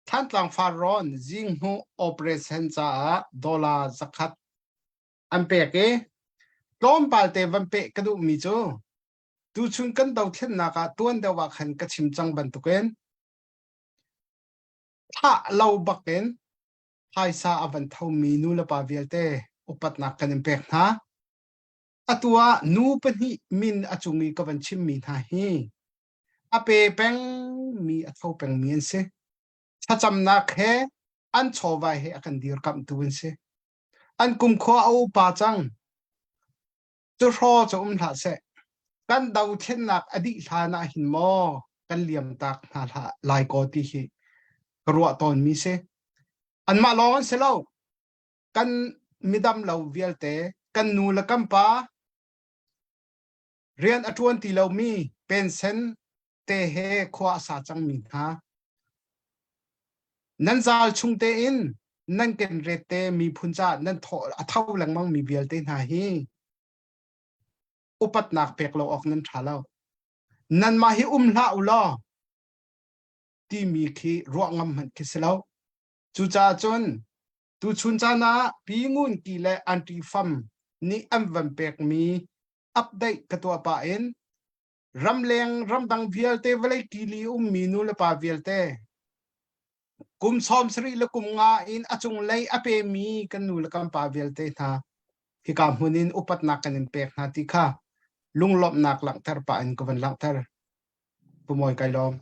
ท่านต่างฟารอนจิงหูโอเปอเรชั่นจ้าดอลลาร์จะขัดอันเปกเอล้อมปาลเตวันเปกกระดูมิจูดูชุนกันดาวเทียนนักตัวเดียวว่าขันกระชิมจังบันตุกเอนถ้าเราบักเอนไฮซาอวันเท่ามีนูละปาเวลเตอุปัตนักกันเป็กนะอตัวนูเป็นหิมินอจุมีกับวันชิมมีนาฮีอเปเปงมีอเท่าเปงมีนเซถ้าจำนักเฮอันชอบไว้เฮอกันดีรกับตัวนเซอันกุมข้อเอาปาจังจะรอจะหลาเซกันดาวเทียนนักอดีตฐานะหินมอกันเหลี่ยมตักนาละลายกอติฮีกรัวตอนมีเซอันมาลองเสลากันมิดำเราเวียลเตกันนูละกัมปาเรียนอทวนตีเรามีเป็นเซนเตเฮขวาสาจังมีฮะนั่นจาลชุงเตอินนั่นเกนเรเตมีพุนจานั่นทอเท่าหลังมังมีเวียลเตนาฮีอุปัตนักเปกเราออกนั่นทาเรานั่นมาฮิลาอุลาที่มีคีรัวงำมันคิสเลาจูจ่าจนตูชุนจานาปีงูนกีเลอันติฟัมนี่อัมวันเปกมีอัปเดตกตัวป่าเอ็นรำเลงรำดังเวียลเตเวลกีลีมีนูเลปาเวียลเตกุมซอมสรีและกุมงาอินอจงเลยอเปมีกันนูเลกัมปาเวียลเตนาที่กำหุนินอุปัตนักกันเป็กนาติค่ะลุงลบนักหลังเทอร์ป่าอินกวันหลังเทอร์ปุ่มอยไกลล้อม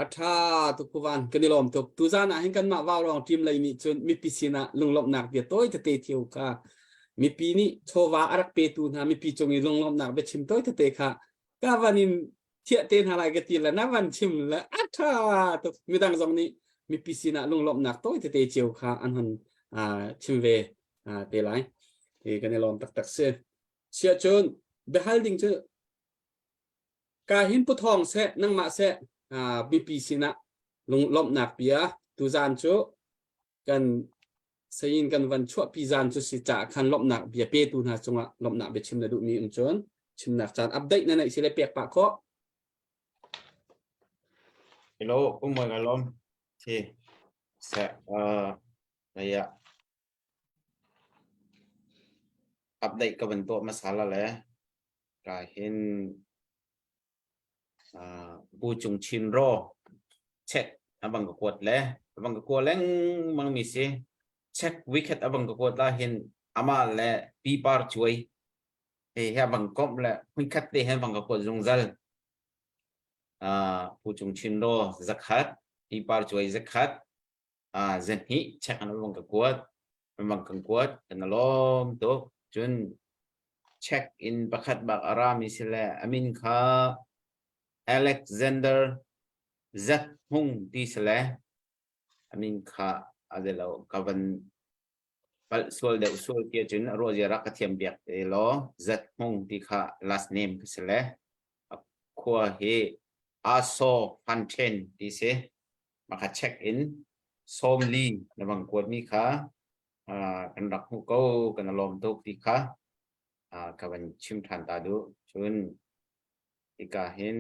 อัฐาตุกวันกันดิลอมตุกตุจานะเห็นกันมาว่ารองทีมเลยนี่จนมีปีศินะลุงลบนักเดียต้อยจะเตะเที่ยวค่ะมีปีนี้โชวาอารักเปตูนะมีปีจงอีลุงลบนักไปชิมต้อยจะเตะค่ะก็วันนี้เที่ยเต้นอะไรกันทีละนับวันชิมละอัฐาตุกมีดังตรงนี้มีปีศินะลุงลบนักต้อยจะเตะเที่ยวค่ะอันหันชิมเวเตะไรกันดิลอมตักเสียเชื่อจนเบฮัลดิงเจการหินปุทองเสนังมาเสบีปีศินะลงลบหนักเปียตูจานโจกันเสียนกันวันชั่วปีจานโจสิจ่าคันลบหนักเบียเปตูนะจงละลบหนักเบียชิมนะดูมีจนชิมหนักจานอัปเดตนั่นแหละสิเลยเปียกปากเคาะฮัลโหลกุ้งมวยกันล้มที่เสระยะอัปเดตกับเป็นตัวมาสาระเลยก็เห็นบูจุงชินโรเช็คบังกวดเลยบังกวดเล้งมังมีสิเช็ควิกเก็ตบังกวดละเห็นอามาและปีปาร์ช่วยเฮียบังกบและวิกเก็ตเห็นบังกวดจงซัลบูจุงชินโรซักฮัดปีปาร์ช่วยซักฮัดเซนฮีเช็คอันบังกวดกันล้อมตัวจนเช็คอินประคัดบักอารามิสิเลอามินค่าAlexander Zat Hung di sele amin kha adelo kavan pal sol de usul kia chun roje rak thiam biak te lo Zat Hung di kha last name sele khwa he aso Fanchen di se maka check in somli namang kwat mi kha kan rak hu ko kan lom tok di kha kavan chim than ta du chun ika hin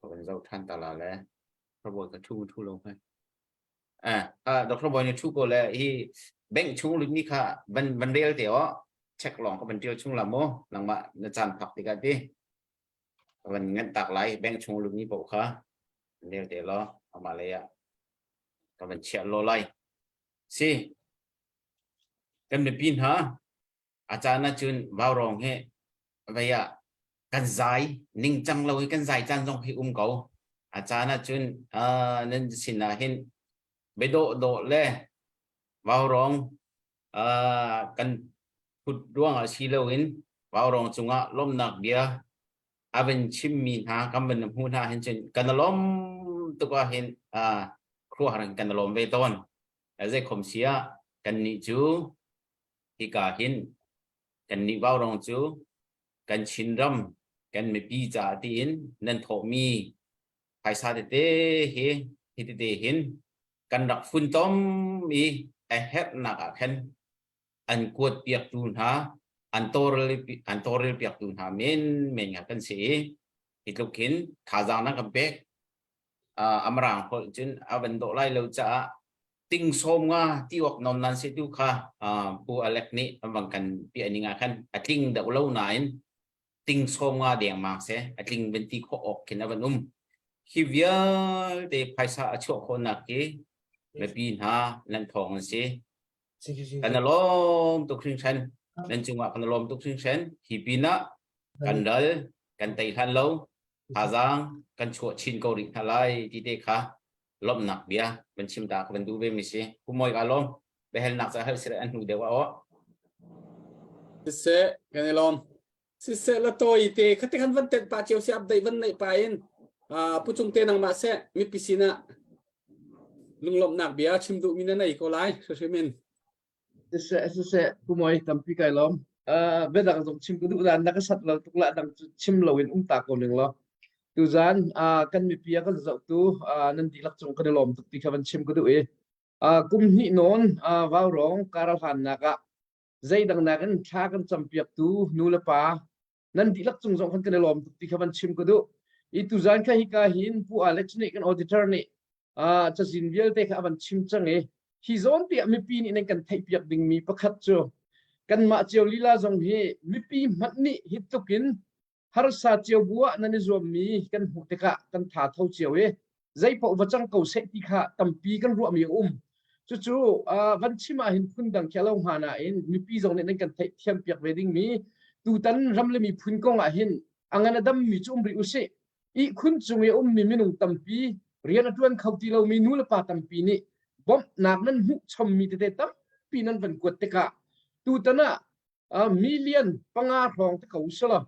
เป็นเจ้าท่านตลาดแล้วพระบอยก็ทูลงไปดอกพระบอยเนี่ยทูก็แล้วที่แบ่งชูหรือนี่ค่ะบันเรียลเดี๋ยวเช็คลองก็เป็นเดียวชูละโมหลังมาในจานผักติกันดิวันงั้นตักไหลแบ่งชูหรือนี่บอกค่ะเรียลเดี๋ยวล้อเอามาเลยก็เป็นเชียร์โลไลสิกันเป็นปีนฮะอาจารย์น่าจุนว่าวรองให้ไปกันใจนิ่งจังเลยกันใจจังจงให้เขาอาจารย์น่ะจุนนั่นสินะเห็นไปโดเลยว่าวร้องกันพูดร่วงชีเลวินว่าวร้องจงล้มหนักเบียอาเป็นชิมมีหากำเป็นหูหน้าเห็นจนกันล้มตัวเห็นครัวหันกันล้มไปต้นแต่ใจคมเสียกันนี่จูที่กาเห็นกันนี่ว่าวร้องจูกันชินรำกันไม่ปีจ่าตีนนั่นโถมีภายซาเตเฮฮิตเตหินก กันรักฝุ่นต้มมีไอเฮ็ดหนักเห็นอันกวดเปียกตูนหาอันโตเรลเปียกตูนหาเมนกันสิอีกลูกหินขาจางนักกับเบกอมรางคนจนเอาเป็นโตไล่เราจะติงส้มงาที่ออกนมนั้นสิดูค่ะปูอเล็กนี้บางกันปีอันนี้งาคันติงเดาเล่าไหนติงส้มงาเดียงมากเสียติงเป็นที่เขาออกกินเอานุ่มฮิวเยลเดภายษาชั่วคนนักเกและปีนหาลันทองสิกันล้อมตุกชิงชันนั่นจึงว่ากันล้อมตุกชิงชันฮิปีนะกันเดลกันไต่ทันเล่าอาจางกันชั่วชินเกาหลีทลายที่เด็กค่ะล้อมหนักเบียเป็นชิมตาเป็นดูเบมิสิผู้มวยอารมณ์ไปเห็นหนักจะให้เสียอันหูเดียวว่าอ๋อสิเสกันล้อมสิเสละตัวอีเตคัติกันวันเต็มป่าเจียวเสียบได้วันไหนไปอินผู้จงเตนังมาเสมีพิสินะลุงล้อมหนักเบียชิมดูมีนั่นไหนก็ไล่เสียมินseผู้มวยทำพิการล้อมเวลาเราชิมก็ดูด้านนักสัตว์เราตุกละดังชิมเราเห็นตาคนหนึ่งล้อดูจานกันมีเพียก็จะตัวนั่นดีลักษณะกันล้อมตุกที่เขาชิมก็ดูกุมหินนว่าวร้องการหันนักใจดังนักกันชากันจำเปียกตัวนูเลปานั่นดีลักษณะกันล้อมตุกที่เขาชิมก็ดูitu zan kha hi ka hin pu alex ne kan auditor ne cha sin vial te kha ban chim chang e hi zon ti mi pi ni nen kan thai piak ding mi pakhat cho kan ma cheu lila zong he mi pi mat ni hitukin har sa cheu bua nani zom mi kan hu te ka kan tha thau cheu e zai po wachang ko se ti kha tampi kan ru mi chu chu van chima hin phun dang khelo hana in mi pi zong ne nen kan thai thiam piak wedding mi tu tan ram le mi phun kong a hin angana dam mi chum ri u se i khun chunge mi minung tampi rian atwan khauti lo mi nula pa tampi ni bom nak nan hu chom mi te tam pi nan van kwat te ka tu tana million panga rong te kau sala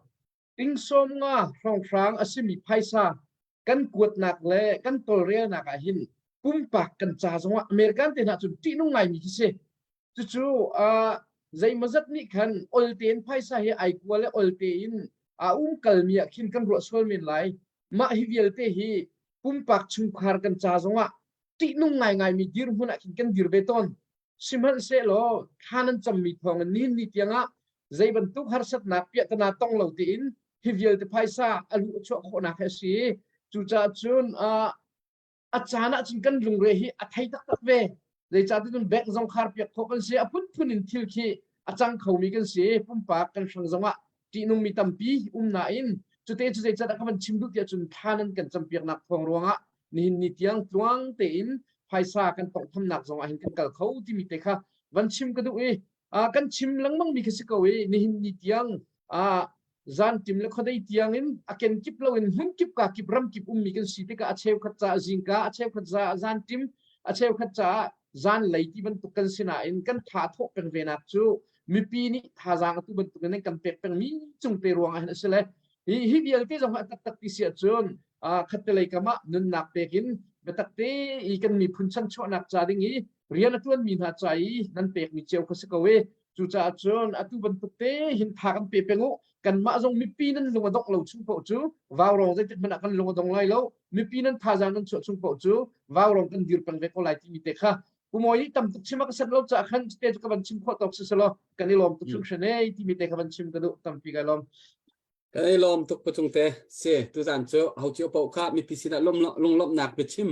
ting som nga rong frang asimi phaisa kan kwat nak le kan tol re nak a hin pum pak kan cha zong american te na chu ti nung ngai mi ki se chu chu zai mazat ni khan olten phaisa he ai kwale olte in kalmia khin kan ro sol min lai ma hi vial te hi pumpak chung khar kan cha zonga ti nung ngai mi dir huna kin kan dir beton simhan se lo khanan cham mi thong nin ni tianga zaiban tu har sat na pia tana tong lo ti in hi vial te phaisa alu cho khona kha si chu cha chun achana chin kan lung re hi athai tak tak ve zai cha tu bek zong khar pia khokan se apun punin thil khi achang khomi kan se pumpak kan sang zonga ti nung mi tampi na in chute chute cha ka man chimdu tia chun thanan kan champiak nak thong ronga ni ni tiang tuang te in phaisa kan tong tham nak zong a hin kan kal khau ti mi te kha van chim ka du e kan chim langmang mi khasi ko e ni ni tiang zan tim le khodai tiang in aken kip lo in hun kip ka kip ram kip mi kan si te ka acheu khat cha jingka acheu khat cha zan tim acheu khat cha zan lei ti ban tu kan sina in kan tha thok peng ve nak chu mi pi ni tha jang tu ban tu kan pek peng mi chung te ruang a hin asele hi vial te jong tak tak ti sia chon khatlei kama nun nak pekin betak te I kan mi phunchang cho nak cha ding I rian atun mi na chai nan pek mi cheu khosikawe chu cha chon atu ban te hin tha kan pe pengu kan ma jong mi pi nan lunga dok lo chung po chu waw rong zai tit mana kan lunga dong lai lo mi pi nan tha jang nan cho chung po chu waw rong kan dir pang ve ko lai ti mi te kha kumoi tam tuk chima ka sat lo cha khan te ka ban chim kho tok se lo kan ilom tuk chung shane ti mi te ka ban chim ka du tam pi ga lom cái lom tụcประจงเตะเสียตัวจานเจ้าเขาเจียวเป่าข้ามีพิสิทธิ์ลมหนักไปชิม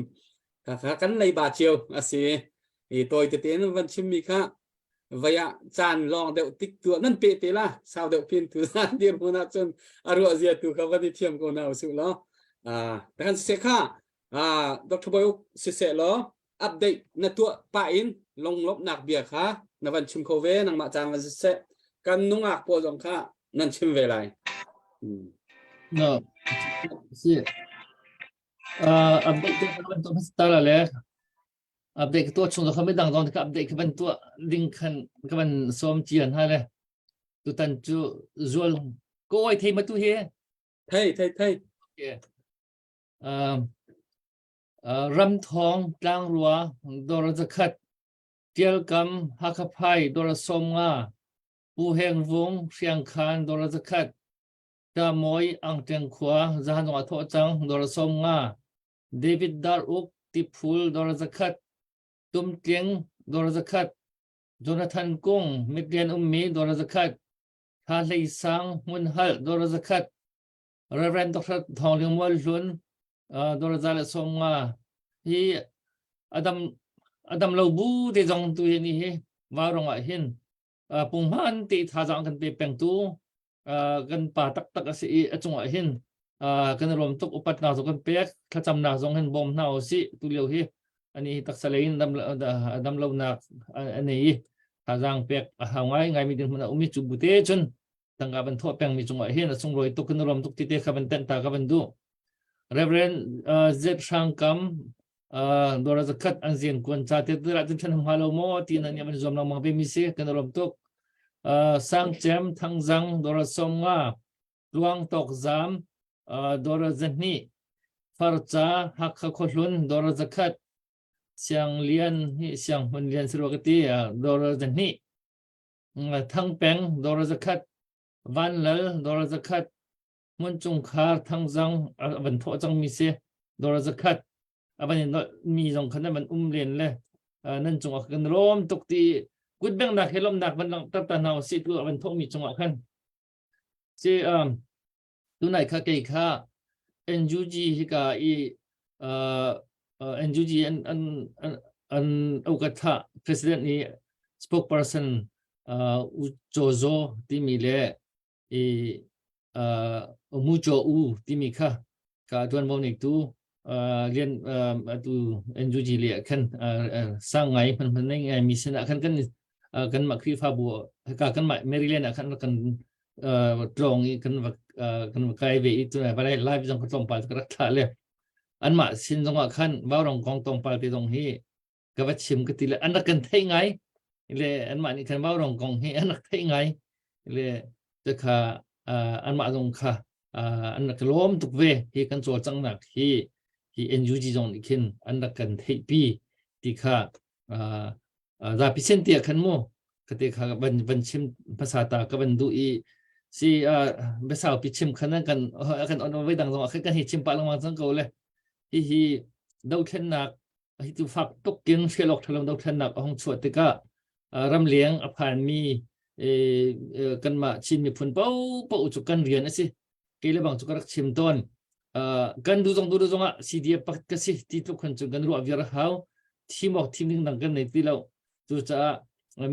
ค่ะกันในบาเจียวอ่ะสิตัวเตะนั้นวันชิมมีค่ะวิยาจานลองเดาติ๊กตัวนั่นเปเตล่ะสาวเดาพินตัวจานเดียร์คนนั้นจนอารมณ์เสียตัวเขาวันที่เทียมกันเอาสุดแล้วแต่กันเสียค่ะดร.บอยเสียแล้วอัปเดตในตัวป่าอินลงลบหนักเบียร์ค่ะในวันชิมโคเวนังมาจานวันเสียกันนุ่งอักปวดจงค่ะนั่นชิมเวลาNo, sí. Update ke ban tu stala le. Update tu chung kha me dang dong ka update ke ban tu link kan ka ban som chian ha le. Tu tan chu zual ko oi thei ma tu he. Thei. Okay. Ram thong tlang rua dor za khat. Tial kam hakaphai dor som nga. Pu heng vung siang khan dor za khat. Ta moi ang teng khwa zahan wa tho chang dor som nga David dar uk ti phul dor zakhat ตุ้มเตียงดอลจักรโจนาธานกุ้งมิเรียนมีดอลจักรทาเลซังมุนฮัลดอลจักรเรเวนดรทองเลียงวัลจุนดอลจักรสมงาฮีอดัมเลาบูเดจงตุยนี่วารองหินปุ่งมันติท่าจังกันเปเป็นตัวกันป่าตักสิจงหินกันรวมตุกอุปัตนาสกันเปียกถ้าจำนาสงหินบอมนาสิตุเลียวฮีอันนี้ตักสเลนดัมเลานักอันนี้ท่าจังเปียกหางไงมีดินมันมีจุบุเตจนตั้งกับเป็นทั่วเปียงมีจงหินสงรอยตุกกันรวมตุกติเตขับเป็นเต็นตากับเป็นดูเรเวนเจ็บช่างกำดอลจักรอันเซียนกวนชาติตระจุนฉันหาโลโมตีนันยังมันจอมเรามังเป็นมิเซกันรวมตุกสังเจมทั้งจังดอลสมงาลวงตกจามดอลจันนี่ฟาร์จ้าฮักขลุนดอลจักรเสียงเลียนเสียงมันเลียนสรุปตีดอลจันนี่ทั้งแปงดอลจักรวันเลดอลจักรมันจงคาทั้งจังบรรทุกจังมิเซดอลจักรอันนี้มีสองคนนั้นมันเรียนเลยนั่นจงอ่ะกันล้มตกตีกุดเบงหนักให้ล้มหนักมันตัดตาหนาวสิตัวมันท้องมีจงอ่ะกันที่ตัวไหนข้าเกี่ยข้า NUG ที่ก้าNUG อันอุกตะ President นี่ spokesperson อุโจโซที่มีเลยมูโจอูที่มีข้าก็ตัวนั้นบอกอีกตัวเรียนตัว NUG เรียกกันสร้างไงมันไงมีสนะกันมาครีฟ้าบัวกันมาเมริแลนด์กันตรงกันมาไกลไปอีกตัวไหนไปได้ไลฟ์จังก็ตรงไปก็รักษาเลยอันมาสินจังว่าขันบ้ารองกองตรงไปที่ตรงนี้ก็ว่าชิมก็ตีเลยอันนั้นกันเท่ไงเลยอันมานี่ขันบ้ารองกองนี้อันนั้นเท่ไงเลยจะค่ะอันมาตรงค่ะอันนั้นก็ล้มตุกเวที่กันโจจังหนักที่NUG จงนี่ขึ้นอันนั้นกันเทปีที่ค่ะราพิเศษเตียขันโมก็ที่ค่ะบันชิมภาษาตาก็บันดูอีสิภาษาพิชิมขันนั้นกันกันอ่อนไว้ดังตรงกันเห็นชิมปะลงมาสังเกตเลยที่ดาวเทนนักที่ตัวฝักตกกินเชลล์ทะลงดาวเทนนักห้องสวดติกะรำเลี้ยงอภานมีกันมาชิมมีผลเป้าจุกันเรียนนะสิเกี่ยวกับบางจุกรักชิมต้นกันดูจงอ่ะซีดีปักกสิที่ทุกคนจุกันรู้ว่าเราเขาทีมออกทีมหนึ่งดังกันในที่เราจุจะ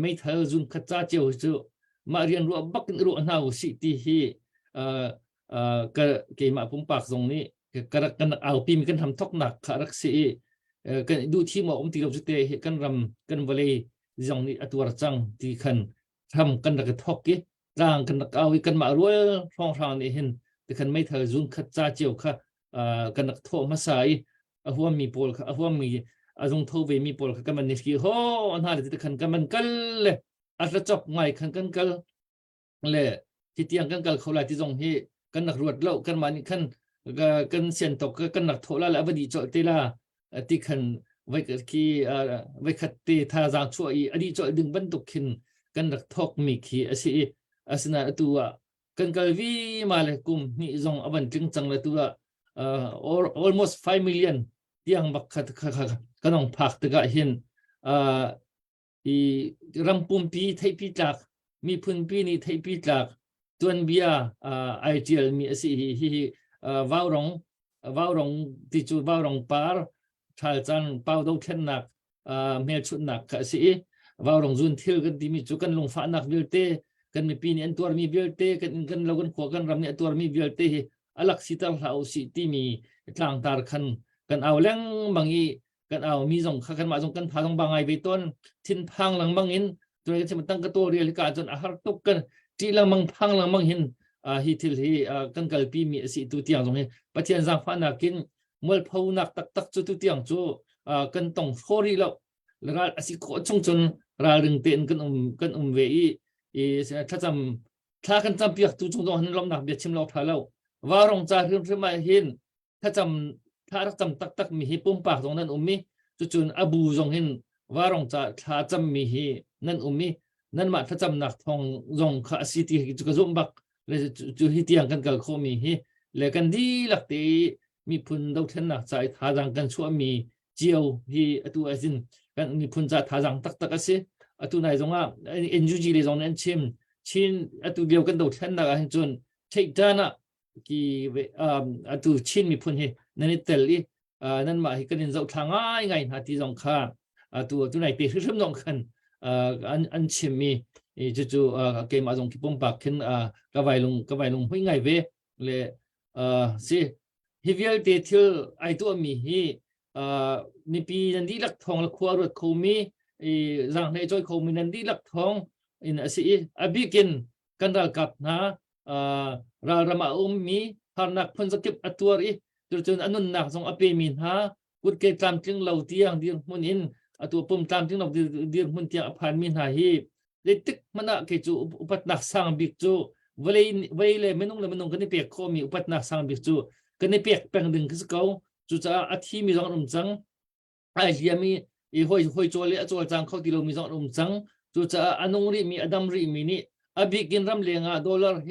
ไม่เท่าจุนขจัดเจ้าจุมาเรียนรู้บักรู้อันเอาสิที่ก็เกี่ยมาปุ่มปากตรงนี้กันเอาปีมีกันทำทอกหนักขารักสีกันดูทีมออกที่เราจุดเตะกันรำกันวันเลยจงนี้ตัวจังที่ขันทำกันนักทอกกี้ร่างกันนักเอากันมารู้ช่องทางนี้เห็นแต่คันไม่เธอจุนขจัดเจียวค่ะกันนักโทมาใส่หัวมีโพลค่ะหัวมีจงโทเวมีโพลค่ะกันมันนิสกี้โหอันนั้นที่คันกันมันกันเลยอัตราจบไงคันกันเลยที่เตียงกันเขาหลายที่จงให้กันนักรวดเล่ากันมานี่คันกันเสียนตกกันนักโทละแล้วบัดนี้จ่อตีละที่คันไว้ที่ไว้ขัดตีท่าจางช่วยอดีจ่อดึงบรรทุกขึ้นกันนักทอกมีขี้อาศัยตัวกันก็วิมาเลยกุมนี่จงอันจึงจังเลยตัว almost 5 million yang bakat kanong pak tega hin i rampum pi thai pi tlak mi phun pi ni thai pi tlak tuan bia ITL mi asi hi vaurong ti chu vaurong par thal chan pau do then nak mel chut nak ka si vaurong zun thil kan ti mi chu kan lung fa nak vilte kan mi pi ni an tur mi vilte kan logan kho kan ram ni tur mi vilte hi alak sital hau si ti mi tlang tar khanกันเอาเรื่องบางอีกันเอามีส่งกันมาส่งกันพาส่งบางไงไปต้นทิ้นพังหลังบางอินตัวนี้จะมันตั้งกระตัวเรียลกาจนอาหารตกกันที่หลังบางพังหลังบางหินฮิทิลฮีกันกัลปีมีสิตุเตียงตรงนี้ปัจจัยสังฟ้านักกินมวยพูนักตักจุดตุเตียงจูกันต้องโครีแล้วแล้วสิโคชงจนราดึงเต้นกันเวอีถ้ากันจำเปียกตุจงต้องหันลมหนักเบียดชิมเราท้าแล้วว่ารองจ่าเรื่องมาเห็นถ้ารักจำตักมีฮิปุ่มปากตรงนั้นมีจุนอบูจงเห็นว่ารองจ่าถ้าจำมีฮินั่นมีนั่นมาถ้าจำหนักทองจงข้าสิที่จุกจุ่มบักเลยจุฮิตียงกันกับเขามีฮิเลยกันดีหลักตีมีพุนดาวเทนหนักใจท่าดังกันชั่วมีเจียวฮิตัวสิน กันมีพุ่นจะท่าจังตักสิตัวไหนตรงว่าNUGเลยตรงนั้นชินตัวเดียวกันตัวท่านนะจนเทคด้านะกี่ตัวชินมีพุ่นเหนั่นนี่เตลี่นั่นมาให้กันเจ้าทางง่ายหาที่ตรงข้าตัวไหนเตะเริ่มตรงกันอันชิมมีจู่เกมอาจจะคิดปุ่มปากขึ้นกระไวลงไม่ง่ายเว้เลยสิฮิวิลเตทิลไอตัวมีมีปีนันดีหลักทองละขวารถเขามีรังในจอยเขามีนันดีหลักทองอินสิบิกินกันรัลกับนะรามามีหานักพันสกิปอัตัวรีจนอันนั้นนักส่งอเปมินกุดเกตามจึงเราเตียงเดียงมุนินตัวปุ่มตามจึงเราเดียงมุนเตียงอภันมินเด็กตึกมันอะเกจูอุปนักสังบิกจูเวลไม่นุ่งเลยไม่นุ่งกันในเปียกโคมีอุปนักสังบิกจูกันในเปียกแปลงดึงขึ้นเขาจู่จะอาทิมีสองจังไอ้เหี้ยมีห้อยโจเล่โจจังเขาตีเรามีสองจังจู่จะอันนงรีมีอดัมรีมีนี่บิกินรำเลียงดอลลาร์เฮ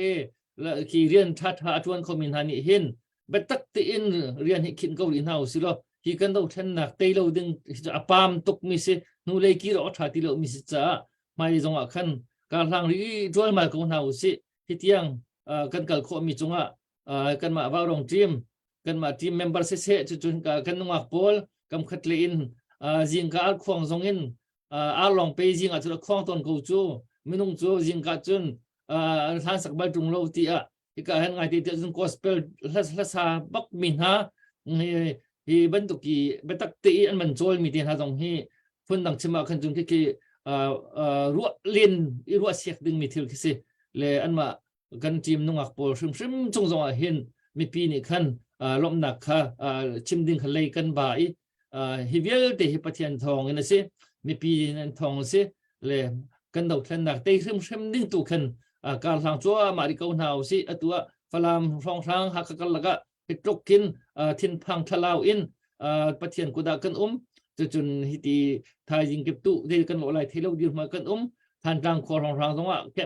ละขี่เรียนทัดหาทวนเขามีนานี่เห็นเบ็ดตักตีอินเรียนให้คิดเกาหลีน่าสิ咯ฮีกันเราเช่นนักเตยเราดึงจะปามตกมิสินูเลยกี่เราทัดตีเรามิสิจ้าไม่จงอ่ะขันการทางรีจวนมาของเราสิที่เที่ยงกันกัลโคมีจงอ่ะกันมาว่ารองทีมกันมาทีมเมมเบอร์เซ่จนกันนุ่งอักโพลกำคัดเลนจิงกับควงทรงอินลองไปจิงอ่ะจุดควงตอนกูจูไม่นุ่งจูจิงกับจนทางสักใบตรงเราที่ที่ก็เห็นไงที่จนคอสเปลลัสบักมินฮีบรรทุกีเป็นตักตีอันมันโจลมีที่หาตรงที่พุ่นดังชิมาคันจุนที่รัวเลียนรัวเสียกดึงมีทิลคิสิเลยอันมากันทีมนุ่งอักโปซึมจงเห็นมีปีนี้ขันล้มหนักค่ะชิมดึงขันเลยกันบ่ายฮิเวลเตฮิปะเทียนทองนะสิมีปีนั้นทองสิเลยกันดอกขันหนักเตะซึมดึงตัวขันการทางจัวมาดิเกาหนาวสิตัวฟลามฟองทางหักกันแล้วก็ไปตกกินทินพังทลาวอินปะเทียนกุดากันจนฮิตีทายยิงเก็บตู้ได้กันอะไรที่เราดีมากันทานกลางคอทองตรงว่าแก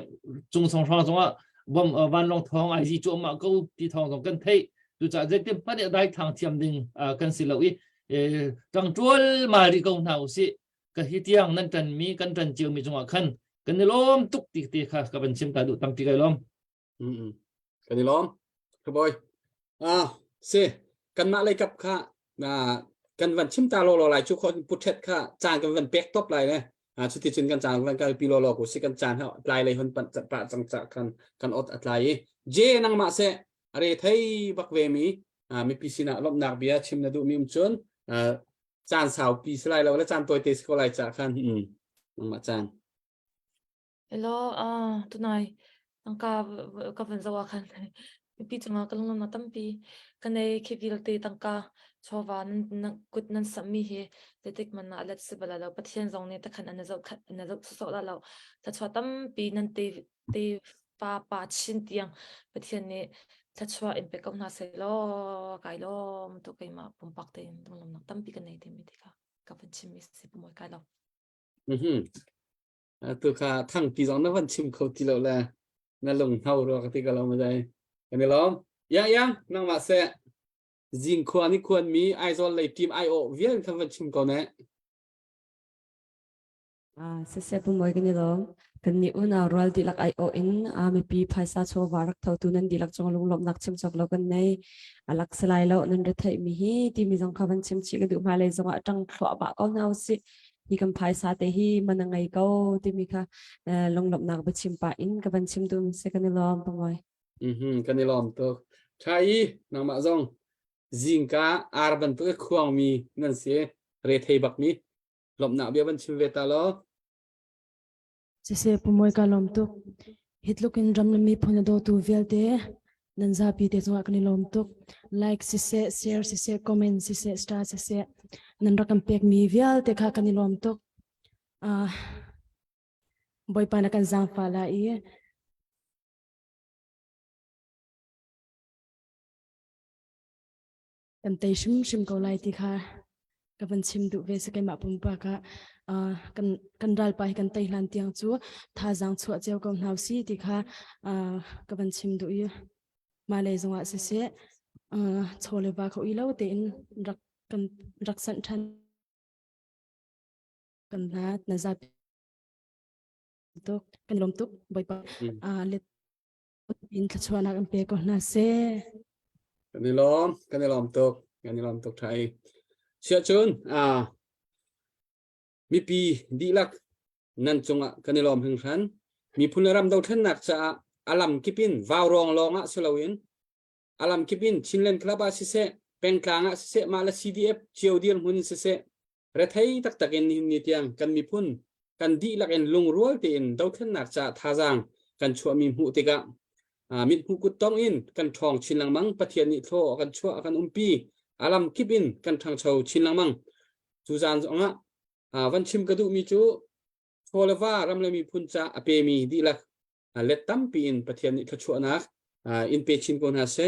จงสองทองตรงว่าบ่มวันลองทองไอจีโจมาก็ที่ทองตรงกันเทยดูจากเด็กๆมันได้ทางเทียมดึงกันสิเราจังจวนมาดิเกาหนาวสิก็ฮิตียงนั่นจันมีกันจันเจียวมีจังหวะขันกันในล้มตุกตีค่ะกับเป็นชิมตาดูตั้งปีไก่ล้มกันในล้มครับบอยสิกันมาเลยกับค่ะกันวันชิมตาโลหลายชุกคนพุทธค่ะจางกันวันเป็กตบไหลเนี่ยชุดที่ชินกันจางวันกันปีโลกูสิกันจางเขาปลายเลยคนปัจจัจังจักกันอดอะไรเจนังมาเสอะไรไทยบักเวมีมีปีศินะลบนักเบียชิมนาดูมีจนจานสาวปีสไลเราแล้วจานตัวเตสก็ไหลจากกันนังมาจางHello, tunay. Ang kabanzawa kan. Pi chunga kalung na tampi. Kanay kivilti tangka chova nan kut nan sami he. Tetik man na alat sibala law. Patien zong ne takhan anazok so la law. Ta chwa tampi nan te pa chin tiang. Patien ne ta chwa impact na se lo kai lo to kai ma pumpak te tum na tampi kanay te mitika. Kapan chimi si pumoy kai lo. ตัวข้าทั้งปีสองนั้นวันชิมเขาที่เราแลนั่นลงเท่าเราที่เราไม่ได้กันนี่ล้อมยังนั่งมาเสะจิงควรนี่ควรมีไอโซเลยทีมไอโอเวียนทำวันชิมก่อนนะเสะปุ่มไว้กันนี่ล้อมกันนี่อุ่นรัลดีลักไอโออินมีปีภาษาโชวารักเท่าตัวนั้นดีลักจงลงลมนักชิมจอกเรากันในลักสไลเรานั่นได้ไทยมีที่มีจงคำวันชิมชิกันดูมาเลยจงจังขวบะก็น่าสิฮีกันภายสาเตฮีมันยังไงก็ที่มีค่ะลงหลบหนักไปชิมป่าอินกับบันชิมดูเสกันในล้อมปังไว้กันในล้อมตัวใช่นางมาจงจิงกาอาร์บันตัวควงมีนั่นเสียเรทเฮบักมีหลบหนักเบียบันชิมเวตาล้อเสียปุ่มไว้กันล้อมตุกฮิตลุกินรำนมีพนโดตูเวลเตนันซาปีเตจังหวะกันในล้อมตุกไลค์เสียแชร์เสียคอมเมนต์เสียสตาร์เสียนันรักกันเปียกมีเวลเตค่ะกันในล้อมตุกบอยปานักันจังฟ้าละกันเตชิมเกาไลติค่ะกับวันชิมดูเวสกันมาปุ่มปากะกันดัลไปกันเตยลันเตียงจัวท่าจังชัวเจ้ากับนาวซีติค่ะกับวันชิมดูมาเลยจังหวะเสียโชว์เลยว่าเขาอีเล่าเต็นรักสันทัน kan na nazap tuk kan lom tuk boy pa let in tlachuana kan pe ko na se kan ni lom tok thai sia chun mi pi di lak nan chunga kan ni lom hing than mi phunram do then nak cha alam kipin vaw rong longa sulawin alam kipin chinlen klaba si se pengklanga si se mala CDF chiodian hun si se rethai tak takin ni tiang kan mi phun kan di lak en lung rual te in do then nak cha thajang kan chua mi hu te ga mit hu kut tong in kan thong chinlang mang pathian ni tho kan chua kan umpi alam kipin kan thang chau chinlang mang chu jan zonga van chim ka du mi chu tholwa ramle mi phun cha ape mi di lak let tam pi in pathian ni tha chua nak in pe chin ko na se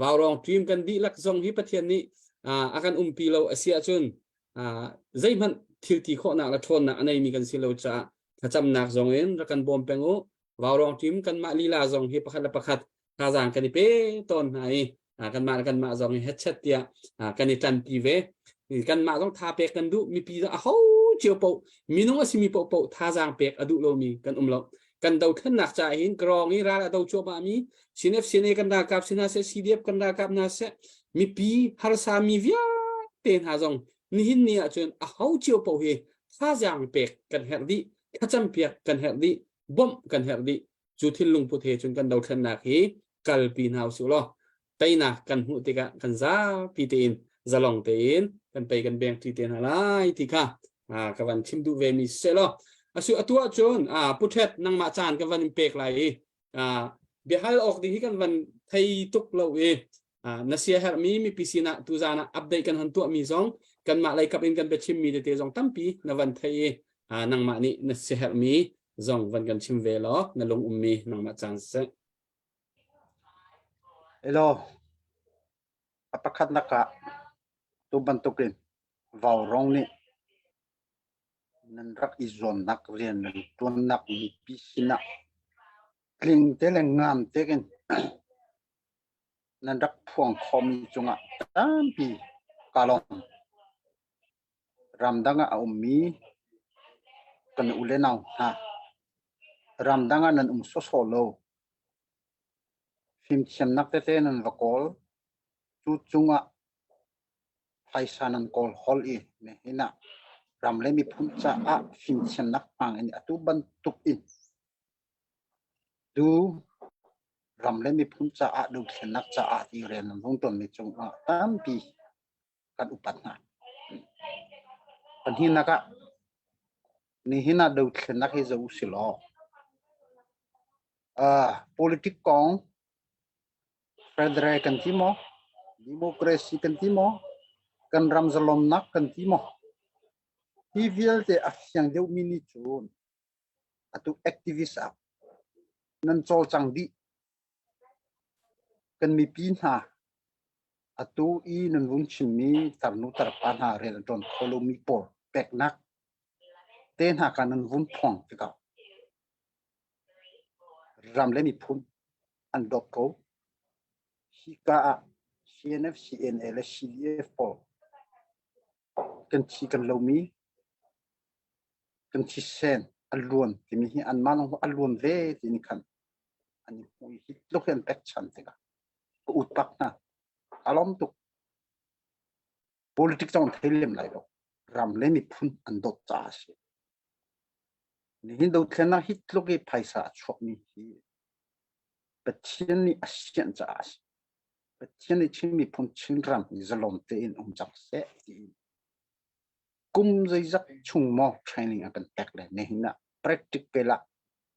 wawrong team kan di lak zong hi pathian ni akan umpi lo asia chun zai man thil ti kho na la thon na anei mi kan silo cha thacham nak zong en ra kan bom pengo wawrong team kan ma lila zong hi pakhat ta jang kan pe ton hai kan ma zong headset tia kan ni tan pi ve kan ma zong tha pe kan du mi pi a ho chiu po mi nong asimi po tha jang pe adu lo mi kan lo kan dau then nak cha hin krong ni ra dau cho ba mi sinef sine kan da kap sina se CDF kan da kap na se mi pi har sa mi via ten ha zong ni hin ni a chun a ho chiu po hi tha jang pe kan her di khacham pe kan her di bom kan her di chu thil lung pu the chun kan dau then nak hi kal pi nau su lo taina kan hu te ka kan za pi te in zalong te in kan pe kan beng ti ten halai ti kha ka van chim du ve mi se lo asu atua chon puthet nang ma chan ka van pek lai behal ok di kan van thai tuk lo e na sia her mi pisina tu zana update kan han tu mi zong kan ma lai kap in kan be chim mi te zong tampi na van thai nang ma ni na sia her mi zong van kan chim ve lo na long mi nang ma chan se hello apakhat naka tu bantukin vào rong ni nan rak izon nak rian nan tuan nak mi pisina kling te le ngam te ken nan rak phuang khomi chunga tampi kalong ramdanga ummi kan ulenau ha ramdanga nan so solo phim chem nak te nan vakol chu chunga phaisanan kol hol i ne hina ramle mi phun cha phim chem nak pang ani atu ban tuk in du ramle mi phun cha du khen nak cha ti ren hong ton mi chung tampi kan upat na pan hina ka ni hina do khen nak he zo silo politik kong federal kan timo demokrasi kan timo kan ramzalom nak kan timo hivial te asyang deu mini chun atu activist nan chol chang di kan mi pin ha atu i nan vung chin mi tarnu tarpan ha re don follow mi por pek nak ten ha kan nan vung phong te ka ram le mi phun an dot ko hika CNF CNL CDF pol kan chi kan lo mi kan chi sen alluan ti mi hi an manong alluan ve ti ni kan ani hui hit loken pek chan te ka utpak na alom tu politik chon thelem lai lo ram le mi phun an dot cha se ni hin do thena hit loke phaisa chok mi hi pathian ni asian cha se pathian ni chimi phun chin ram ni zalom te in chak se ti kum zai zak chung mo training akan tek le ne hina practical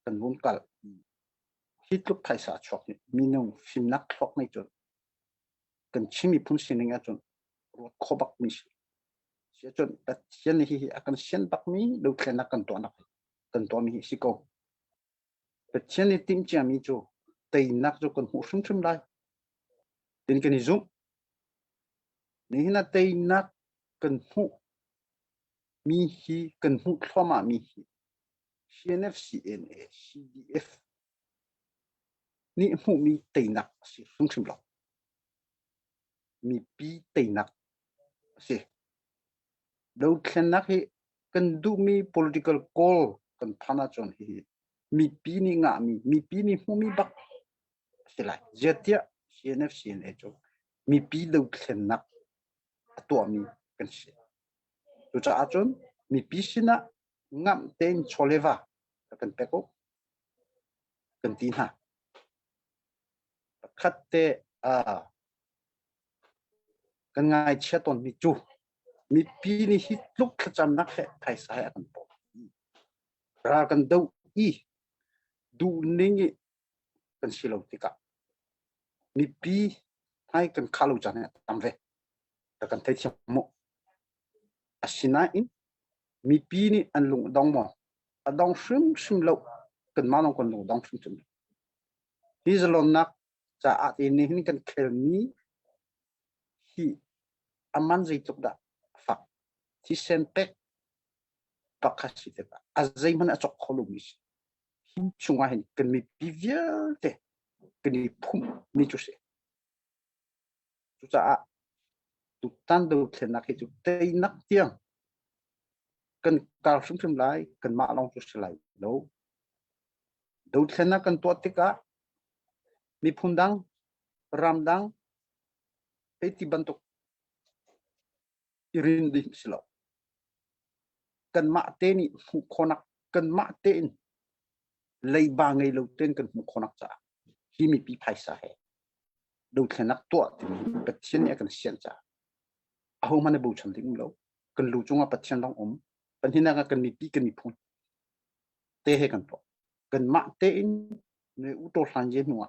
kan bun kal hit luk phaisa chok ni minung film nak thok nei chon kan chimi phun sining a chon ro khobak mi sia chon pathian hi akan sian bak mi do thena kan to mi siko pathian ni tim cha mi chu tei nak chu kan hu thum lai tin kan zoom ni hina tei nak kan hu mi hi kan hu thoma mi hi CNF CNA CDF ni hu mi tei nak si thum lo mi pi tei nak si do thlen nak hi kan du mi political call kan phana chon hi mi pi ni nga mi pi ni humi bak silai jetia cnf cna cho mi pi lo thlen nak to mi kan si tu cha achon mi pi sina ngam ten choleva kan peko kan tin ha khatte kan ngai cheton mi chu mi pi ni hit luk cham nak he thai sai kan po ra kan do i du ningi kan silo tika mi pi hai kan khalu jane tamve ta kan thai chamo asina in mi pi ni an lung dong mo adong shim lo kan manong kon lung dong shim hi zalon nak cha at in ni kan khel ni hi aman zai tuk da fa ti sen pek pakasi te ba azai man achok kholu mi hi chunga hin kan mi pi vial te kan ni phum mi chu se chu cha tu tan do thlen nak hi chu te nak tiang kan kal shim lai kan ma long chu lai lo do thlen nak kan to tika mi phundang ramdang pe ti bantuk irin di silo kan ma te ni hu khonak kan ma te in lei ba ngai lo ten kan hu khonak cha hi mi pi phai sa he do thlenak to ti pathian ya kan sian cha a ho mane bu chan ding lo kan lu chunga pathian dong pan hina ka kan mi pi kan mi phun te he kan to kan ma te in ne u to hlan je nuwa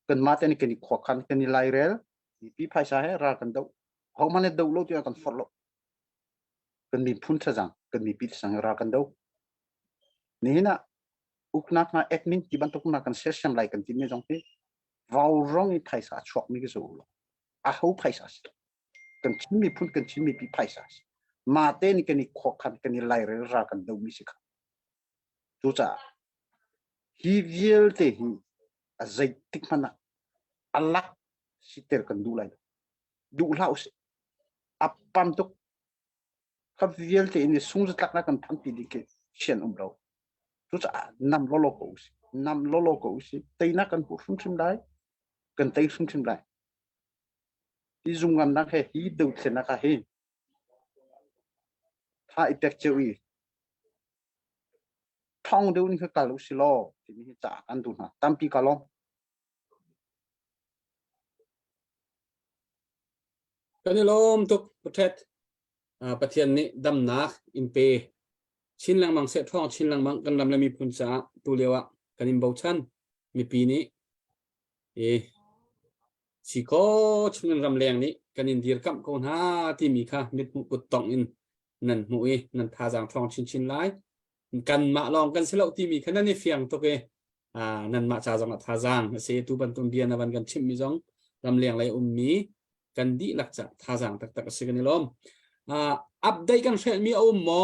kan ma te ni kan ni khwa khan kan ni lai rel mi pi phai sa he ra kan do ho mane do lo ti kan for lo kan mi phun cha jang kan mi pi sang ra kan do ni na uknak na admin ti ban tok na kan session lai kan ti me jong pe vào rong i phai sa chok mi ke zo lo a ho phai sa kan chin mi phun kan chin mi pi phai sa ma te ni kan ni khok khan kan ni lai re ra kan do mi si kha tu cha hi viel te hi a zai tik mana alak siter kan du lai du lau se apam tok khap viel te ni sung tak na kan thang pi di ke chen lo tu cha nam lo ko si te na kan hu sum dai kan te sum dai ti zum ngam na he hi do se na ka he tha ipek chewi thong do ni ka lu si lo ti ni cha kan du na tam pi ka lo kan ni lom tuk pathet pathian ni dam nak in pe chin lang mang se thong chin lang mang kan lam la mi phun cha tu lewa kanin bo chan mi pi ni si ko chung ram leng ni kanin dir kam ko na ti mi kha mit mu kut tong in nan mu e nan tha jang thong chin lai kan ma long kan selo ti mi khanan ni fiang to ke nan ma cha jong tha jang se tu ban tum bian awan kan chim mi jong ram leng lai mi kan di lak cha tha jang tak tak se kan ni lom update kan share mi mo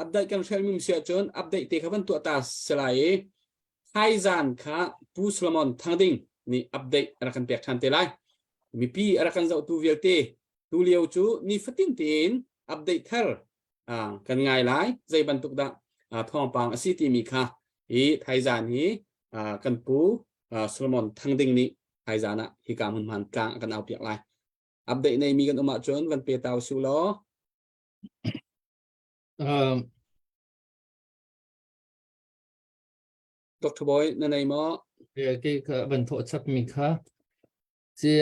update kan share mi sia chon update te khaban tu ta selai hai jan kha pu Solomon thangding ni update arakan pek than te lai mi pi arakan zau tu vialte tu lieu chu ni fatin tin update thar kan ngai lai zai ban tuk da thong pang asiti mi kha hi hai jan hi kan pu Solomon thangding ni hai jana hi ka mun man tlang kan au pek lai update nei mi kan uma chon van pe taw su lo Dr. Boy nanai mo cái vấn thọ chấp mình khá thì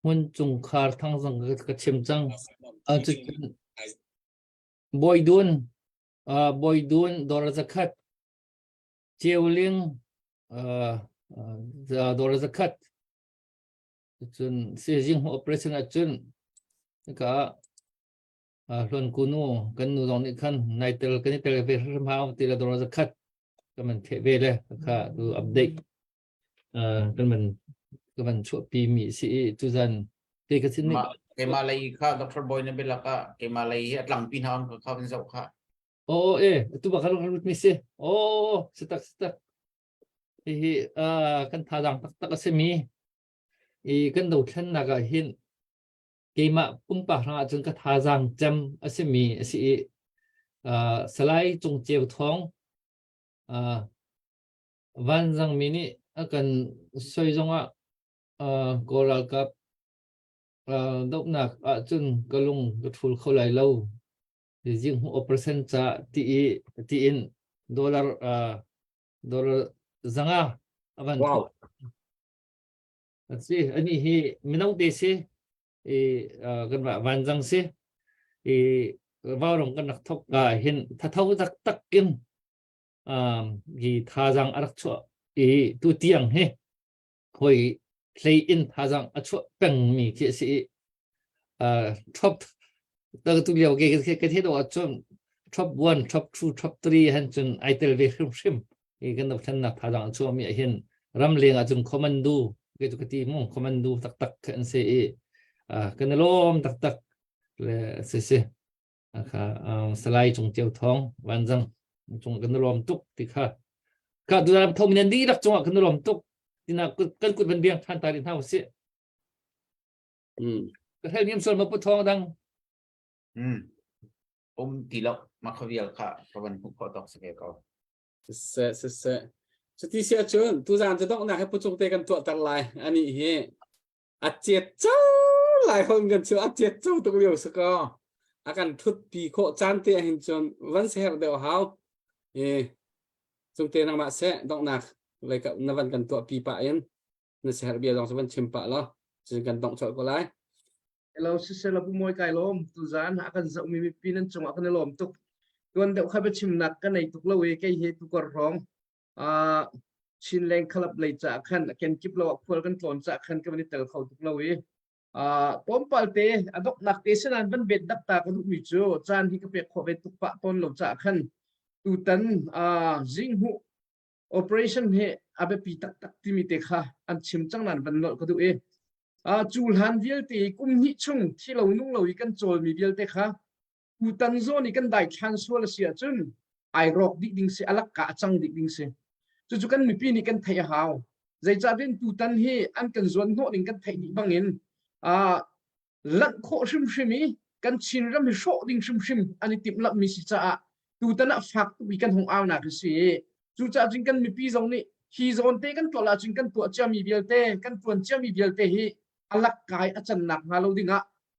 muốn chung khar thang rằng cái chim trăng chỉ boy đun đora zakat chiều liêng đora zakat chun xây dựng operation ở chun cả luận kunu kan nu dong ni kan nai tel kan tel về somehow tel đora zakat cái mình thể về đây cả du update cái mình chuột pi mi sĩ tu dân thì cái xin cái Malay kha Dr. Boy na bila ka cái Malay at lang pinhang ka kan zau kha tu bakal harus misi setak kan thadang tak tak semi kan do khan naga hin keima pumpa ranga chun ka thajang cham asimi asi salai chung cheu thong van jang mini akan soizonga coral cup dok nak chun kalung ka thul kholai lo jing operation cha ti in dollar zanga avan Wow. si ani hi minau te se kan ba van jang se varong kan nak thok ka hin tha thau tak tak kin gi tha jang arak chu tu tiang he hoi play in tha jang achu peng mi ke si top ta tu liao ke the do chon top 1 top 2 top 3 han chun aitel ve shim kan nak than nak tha jang chu mi hin ram leng a chun commando ke tu ti mo commando tak tak kan se kan lom tak tak le se kha salai chung cheu thong wan jang chung kan lom tuk ti kha ka du ram thong nen di rak chung kan lom tuk tina kan kut ban biang than ta rin hau se ka hel niam sol ma pu thong dang ti lo ma khawial kha kawan hu ko tok se ko se ti sia chun tu zanจะต้องนะให้ผู้ชมเตกันตัวตัดลายอันนี้เฮอาเจ็ดเจ้าหลายคนกันเชื่ออาเจ็ดเจ้าตัวเดียวสกออาการทุบปีโคจานเตะเห็นจนวันเสียเดียวเขาจงเตะนักมาเสะต้องนักเลยกับนวันกันตัวปีปะยันนั่นเสียเบียร์ลองสวันชิมปะแล้วจึงกันต้องชดก็ไล่ เราเสร็จแล้วผู้มวยไก่ล้มตุจานอากันจะมีปีนั้นจงอากันล้มตุกตัวนเดียวข้าไปชิมนักกันในตุกละเวกเหตุตุกร้องชินแรงขลับเลยจากขันเก็นกิบเราพวกกันตอนจากขันก็ไม่ได้เตะเขาตุกละเวป้อมปัลเตอดอกนักเตะเส้นนั้นเป็นเบ็ดดักตากันทุกวิจูจานที่ก็เปียกขวบเป็นตุกปะตอนหลบจากขันตูตันจิงหู operation เฮอาไปปีตักตักที่มีเตะค่ะอันชิมจังนั้นเป็นหลอดก็ดูจูลฮันเวียลเตกุมหิชงที่เรานุ่งเราอีกันโจลมีเวียลเตค่ะกูตันโซนี่กันได้คันส่วนเสียจนไอรอกดิดิงเสอลักกะจังดิดิงเสจู่ๆกันมีปีนี่กันไทยหาวใจจ่าเป็นตูตันเฮอันกันส่วนโนนี่กันไทยดิบังเงินลักโคชิมชิมีกันชินรำให้โชดิงชิมชิมอันนี้ติดลักมีสิจ่าตูตันฝากตุยกันหงเอาหนักเสียจู่ๆจึงกันมีปีตรงนี้ฮีโซนเตกันตัวละจึงกันตัวเจ้ามีเวียลเตกันตัวเจ้ามีเวียลเตเฮอลักกายอาจารย์หนักมาเราดิ้ง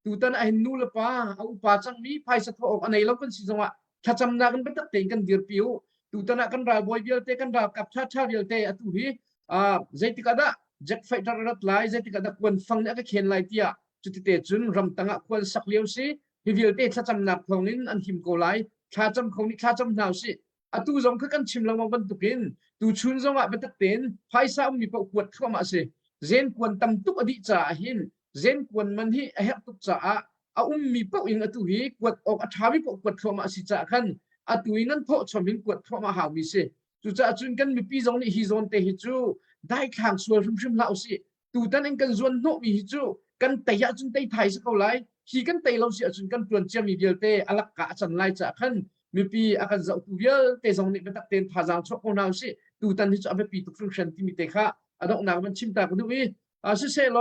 ตูตันไอ้นูละป้าเอาป้าจังมีไพ่สะท้อนอันไหนเราเป็นสิจังวะถ้าจำนักกันเป็นตักเต็งกันเดียร์ปิวตูตันกันรายบอยเบียลเตกันรายกับชาเบียลเตอตุฮีใจติกาดะเจ็คไฟตระดับไลใจติกาดะควรฟังเนี่ยก็เขียนไลเตียจุดที่เตจุนรำตังควรสักเลี้ยวสิฮิเบียลเตถ้าจำนักของนี้อันหิมโกไลถ้าจำของนี้ถ้าจำหนาวสิตูจงคือกันชิมลงมาบรรทุกินตูชุนจงอ่ะเป็นตักเต็นไพ่ซ้ำมีปกวดเข้ามาสิเจนควรตำตุกอดีจ่าหินเจนควรมันที่เฮตุกจ่าเอามีปกอิงอตุฮีกวดออกอัฐาวิปกวดเข้ามาสิจ่าขันอตุยนั้นพอชมินกวดเข้ามาหาวิเศษจู่จ่าจุนกันมีปีจงนี่ฮิโซนเตฮิจูได้ข้างส่วนชิมเหล่าสิตูตันเองกันส่วนโนมีฮิจูกันแต่ยาจุนเตไทยสักเท่าไรฮีกันเตเราเสียจุนกันปวนเจียมีเดียลเตอลักกะจันไลจ่าขันมีปีอาการจะตูเยอะเตจงนี่เป็นตักเต็นพาจางชกคนเอาสิตูตันที่จะเอาไปปีตุกฟังชันที่มีเตค่ะอดอกนักมันชิมตากันด้วยสิเซโล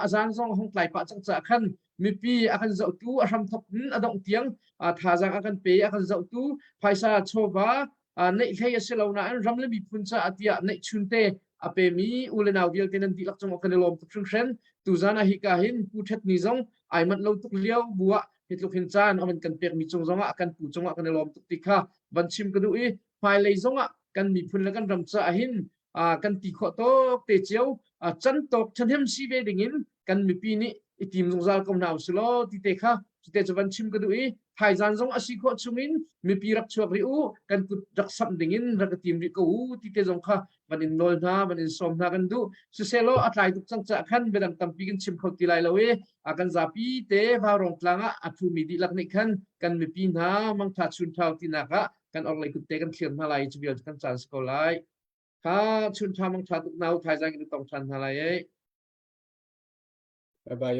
อาจารย์ทรงห้องไกลปะจังจะขันมีปีอาการจะตูอาทำทบอดอกเตียงทาจางอาการเปย์อาการจะตูไพศาลโชบะในแค่เซโลน่ะรำเลยมีพุ่นจะอาทิตย์ในชุนเตอเปมีอุเลนาวเดียลเตนันดีลักจงกันลมตุกฟังชันตูจานาฮิกาหินผู้เท็ดนิจงไอมันเราตุกเลี้ยวบัวฮิตลุกหินจานเอามันกันเปียกมีจงอ่ะกันปูจงอ่ะกันลมตุกติค่ะบัญชิมกันดูภายเลยจงอ่ะกันมีพุ่นแล้วกันรำจะหินกันตีข้อโตเตเจียวจันตกฉันเห็นซีเวดิ่งกันมีปีนี้ทีมจงจาลกำนาวสโลติเตค่ะติเตจะบัญชิมกันดูไทยจานจงอาศัยข้อชุมินมีปีรักชัวริอูกันกุดรักสัมดิ่งรักทีมริกูติเตจงค่ะวันนี้นอลนาวันนี้สมนากันดูสุเซโลอัตไลตุกจังจะขันเบดังตั้มปีกันชิมเขาตีไลละเวอากันจะปีเตวารองกลางอัตุมีดีลักนิขันกันมีปีนามังทัดชุนเท้าตีนักกันออกเลยกุดเตกันเขียนมาลายจะเบียดกันจานสกอลไลข้าชุนทามังทัดตุกนาวไทยใจกันต้องชันอะไรบายบาย